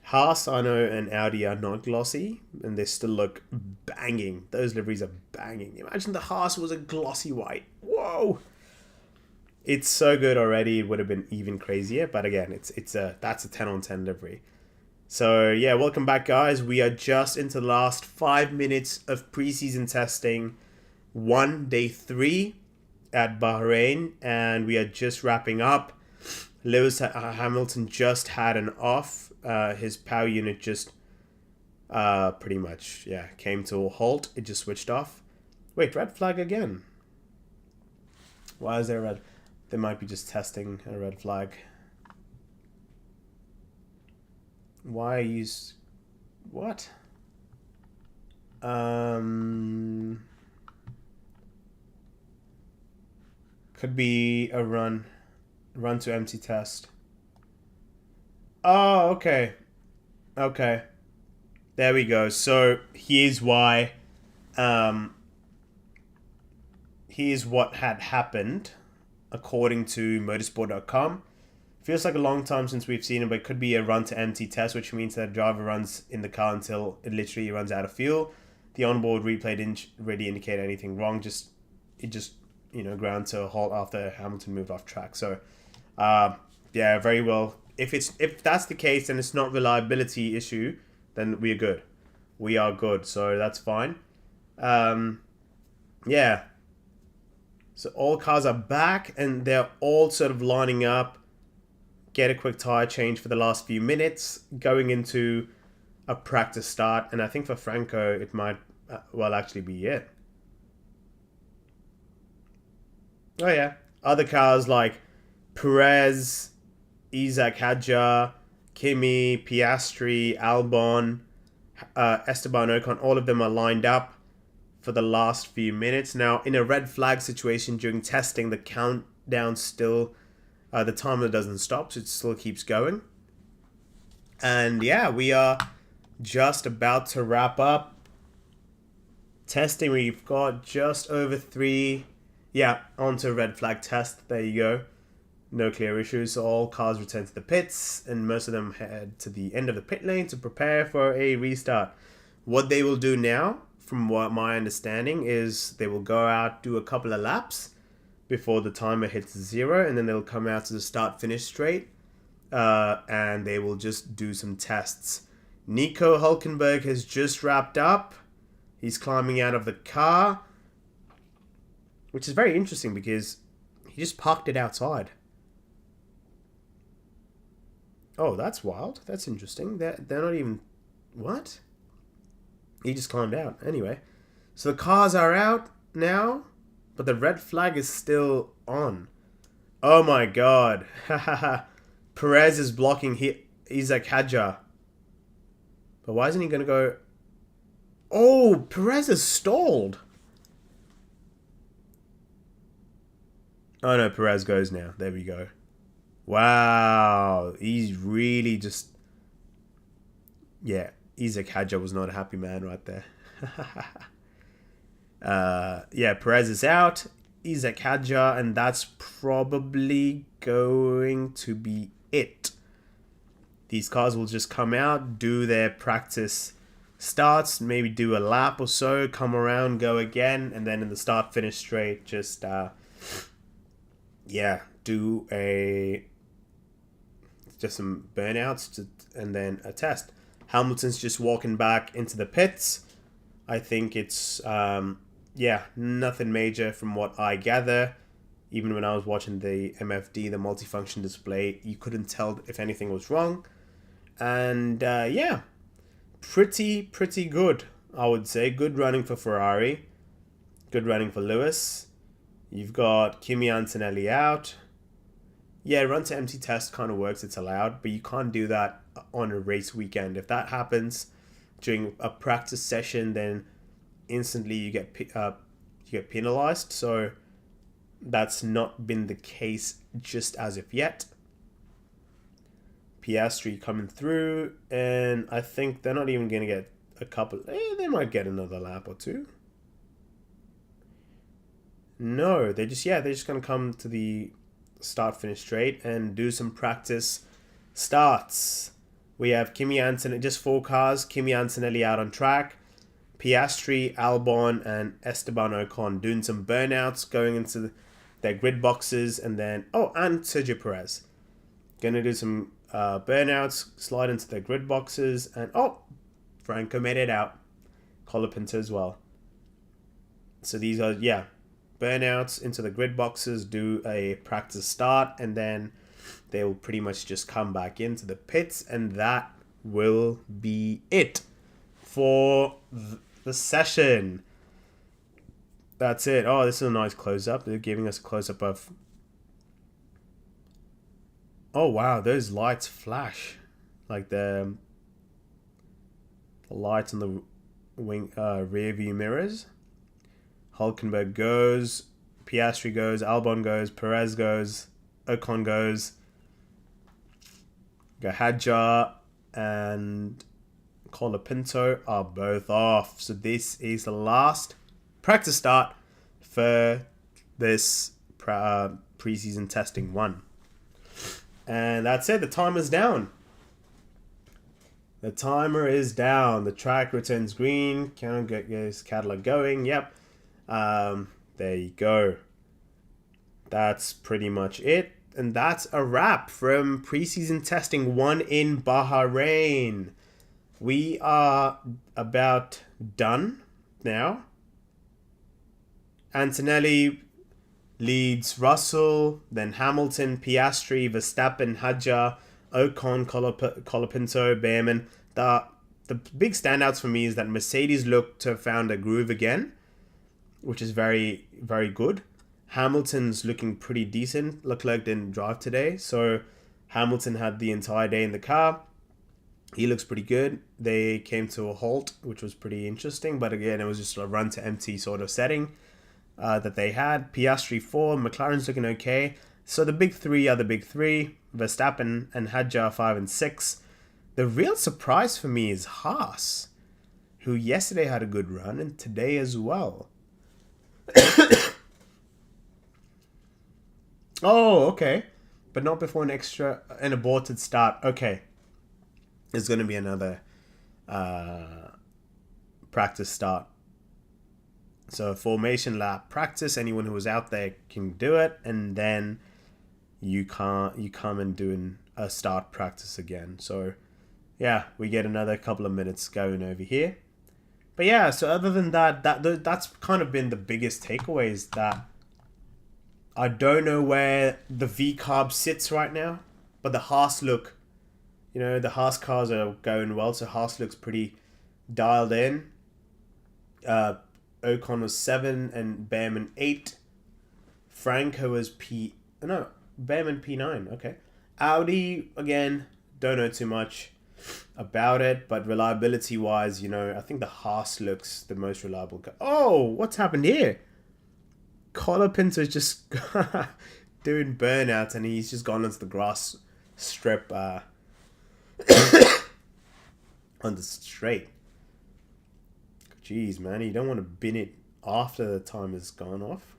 Speaker 1: Haas, I know, and Audi are not glossy, and they still look banging. Those liveries are banging. Imagine the Haas was a glossy white. Whoa! It's so good already. It would have been even crazier, but again, that's a 10 on 10 livery. So yeah, welcome back, guys. We are just into the last 5 minutes of preseason testing. Day 3 at Bahrain, and we are just wrapping up. Lewis Hamilton just had an off. His power unit just pretty much, yeah, came to a halt. It just switched off. Wait, red flag again. Why is there a red? They might be just testing a red flag. Why use... What? Could be a run to empty test. Oh, okay. Okay. There we go. So here's why. Here's what had happened, according to motorsport.com. Feels like a long time since we've seen it, but it could be a run to empty test, which means that the driver runs in the car until it literally runs out of fuel. The onboard replay didn't really indicate anything wrong. It just ground to a halt after Hamilton moved off track. So, yeah, very well. If that's the case, then it's not reliability issue, then we are good. We are good, so that's fine. Yeah. So all cars are back, and they're all sort of lining up. Get a quick tire change for the last few minutes, going into a practice start. And I think for Franco, it might, actually be it. Oh, yeah. Other cars like Perez, Isaac Hadjar, Kimi, Piastri, Albon, Esteban Ocon, all of them are lined up for the last few minutes. Now, in a red flag situation during testing, the countdown still, the timer doesn't stop, so it still keeps going. And yeah, we are just about to wrap up testing. We've got just over 3... Yeah, onto red flag test. There you go. No clear issues, so all cars return to the pits, and most of them head to the end of the pit lane to prepare for a restart. What they will do now, from what my understanding, is they will go out, do a couple of laps before the timer hits 0, and then they'll come out to the start-finish straight, and they will just do some tests. Nico Hulkenberg has just wrapped up. He's climbing out of the car, which is very interesting because he just parked it outside. Oh, that's wild. That's interesting. They're not even... What? He just climbed out. Anyway. So the cars are out now, but the red flag is still on. Oh my god. Perez is blocking Isaac Hadjar. But why isn't he going to go... Oh, Perez is stalled. Oh no, Perez goes now. There we go. Wow, he's really just... Yeah, Isaac Hadjar was not a happy man right there. Yeah, Perez is out. Isaac Hadjar, and that's probably going to be it. These cars will just come out, do their practice starts, maybe do a lap or so, come around, go again, and then in the start-finish straight, just... yeah, do just some burnouts and then a test. Hamilton's just walking back into the pits. I think it's, yeah, nothing major from what I gather. Even when I was watching the MFD, the multifunction display, you couldn't tell if anything was wrong. And, yeah, pretty good, I would say. Good running for Ferrari. Good running for Lewis. You've got Kimi Antonelli out. Yeah, run to empty test kind of works. It's allowed, but you can't do that on a race weekend. If that happens during a practice session, then instantly you get penalized. So that's not been the case just as of yet. Piastri coming through, and I think they're not even going to get a couple. They might get another lap or two. No, they're just going to come to the start-finish straight and do some practice starts. We have Kimi Antonelli, just 4 cars. Kimi Antonelli out on track. Piastri, Albon, and Esteban Ocon doing some burnouts, going into their grid boxes, and then... Oh, and Sergio Perez. Going to do some burnouts, slide into their grid boxes, and... Oh, Franco made it out. Colapinto as well. So these are, yeah... burnouts into the grid boxes, do a practice start, and then they will pretty much just come back into the pits, and that will be it for the session. That's it. Oh, this is a nice close-up. They're giving us a close-up of... Oh, wow, those lights flash. Like the lights on the wing rear view mirrors. Hulkenberg goes, Piastri goes, Albon goes, Perez goes, Ocon goes, Hadjar and Colapinto are both off. So this is the last practice start for this preseason testing 1. And that's it. The timer's down. The timer is down. The track returns green. Can't get this Cadillac going. Yep. There you go. That's pretty much it. And that's a wrap from preseason testing 1 in Bahrain. We are about done now. Antonelli leads Russell, then Hamilton, Piastri, Verstappen, Hadjar, Ocon, Colapinto, Behrman. The big standouts for me is that Mercedes look to have found a groove again, which is very, very good. Hamilton's looking pretty decent. Leclerc didn't drive today, so Hamilton had the entire day in the car. He looks pretty good. They came to a halt, which was pretty interesting, but again, it was just a run to empty sort of setting that they had. Piastri 4, McLaren's looking okay. So the big 3 are the big 3. Verstappen and Hadjar 5 and 6. The real surprise for me is Haas, who yesterday had a good run and today as well. Oh, okay. but not before an aborted start. Okay. There's going to be another practice start. So formation lap practice, anyone who was out there can do it, and then you come and do a start practice again. So yeah, we get another couple of minutes going over here. But yeah, so other than that's kind of been the biggest takeaways. That I don't know where the V carb sits right now, but the Haas look, the Haas cars are going well, so Haas looks pretty dialed in. Ocon was 7 and Behrman 8. Franco was Behrman P9. Okay. Audi, again, don't know too much about it, but reliability wise, I think the Haas looks the most reliable car. Oh, what's happened here? Colapinto's just doing burnouts, and he's just gone into the grass strip on the straight. Jeez, man, you don't want to bin it after the time has gone off.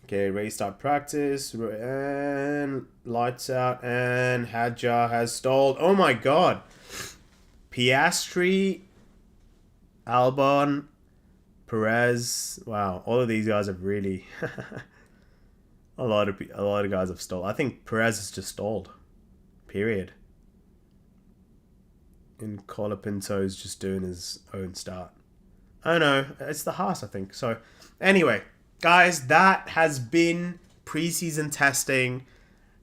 Speaker 1: Okay, race start practice, and lights out, and Hadjar has stalled. Oh my god. Piastri, Albon, Perez. Wow, all of these guys have really a lot of guys have stalled. I think Perez has just stalled. Period. And Colapinto's just doing his own start. Oh no, it's the Haas, I think. So anyway, guys, that has been preseason testing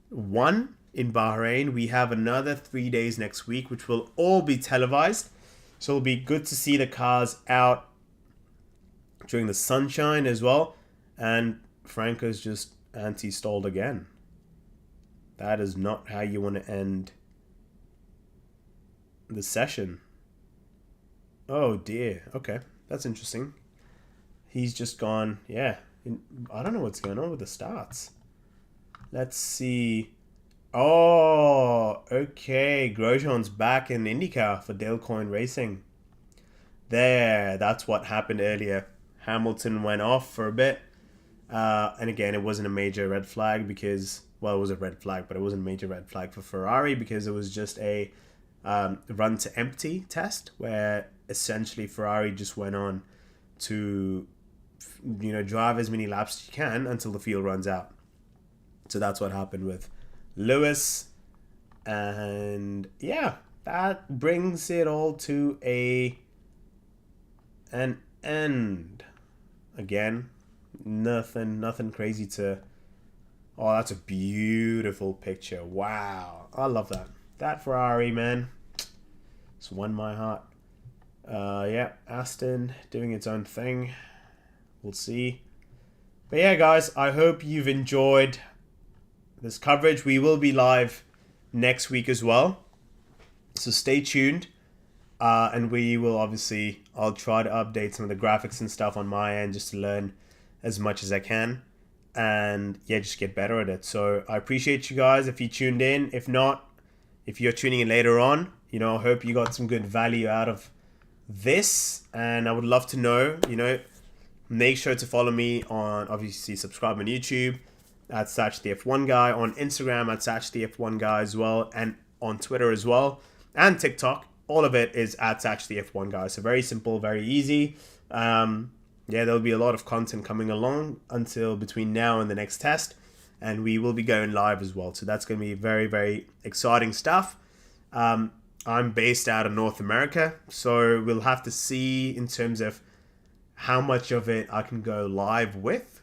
Speaker 1: 1 in Bahrain. We have another 3 days next week, which will all be televised. So it'll be good to see the cars out during the sunshine as well. And Franco's just anti-stalled again. That is not how you want to end the session. Oh dear. Okay, that's interesting. He's just gone. Yeah, I don't know what's going on with the starts. Let's see. Oh, okay. Grosjean's back in IndyCar for Dale Coyne Racing. That's what happened earlier. Hamilton went off for a bit. And again, it wasn't a major red flag because, well, it was a red flag, but it wasn't a major red flag for Ferrari because it was just a run to empty test where essentially Ferrari just went on to drive as many laps as you can until the fuel runs out. So that's what happened with Lewis, and yeah, that brings it all to an end. Again, nothing crazy to. Oh, that's a beautiful picture. Wow, I love that. That Ferrari, man, it's won my heart. Yeah, Aston doing its own thing. We'll see. But yeah, guys, I hope you've enjoyed this coverage. We will be live next week as well. So stay tuned. And we will I'll try to update some of the graphics and stuff on my end just to learn as much as I can. And yeah, just get better at it. So I appreciate you guys if you tuned in. If not, if you're tuning in later on, I hope you got some good value out of this. And I would love to know, make sure to follow me on, obviously subscribe on YouTube at Satch the F1 Guy, on Instagram at Satch the F1 Guy as well, and on Twitter as well, and TikTok. All of it is at Satch the F1 Guy. So very simple, very easy. Yeah, there'll be a lot of content coming along until between now and the next test. And we will be going live as well. So that's going to be very, very exciting stuff. I'm based out of North America. So we'll have to see in terms of how much of it I can go live with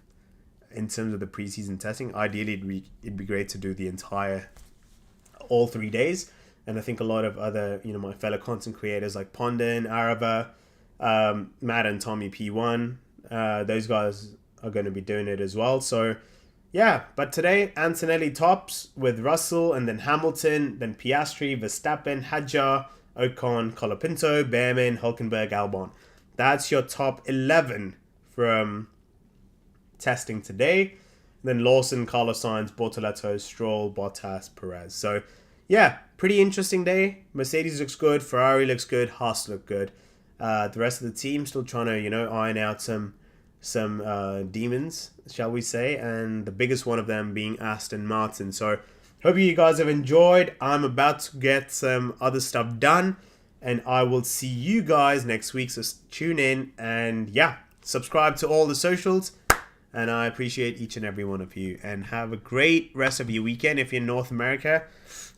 Speaker 1: in terms of the preseason testing. Ideally, it'd be great to do the all 3 days. And I think a lot of other, my fellow content creators like Pondon, Arava, Matt and Tommy P1, those guys are going to be doing it as well. So yeah, but today Antonelli tops with Russell, and then Hamilton, then Piastri, Verstappen, Hadjar, Ocon, Colapinto, Behrman, Hulkenberg, Albon. That's your top 11 from testing today. Then Lawson, Carlos Sainz, Bortoleto, Stroll, Bottas, Perez. So yeah, pretty interesting day. Mercedes looks good, Ferrari looks good, Haas look good. The rest of the team still trying to, iron out some demons, shall we say, and the biggest one of them being Aston Martin. So hope you guys have enjoyed. I'm about to get some other stuff done, and I will see you guys next week. So tune in and subscribe to all the socials. And I appreciate each and every one of you. And have a great rest of your weekend if you're in North America.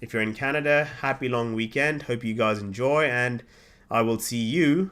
Speaker 1: If you're in Canada, happy long weekend. Hope you guys enjoy. And I will see you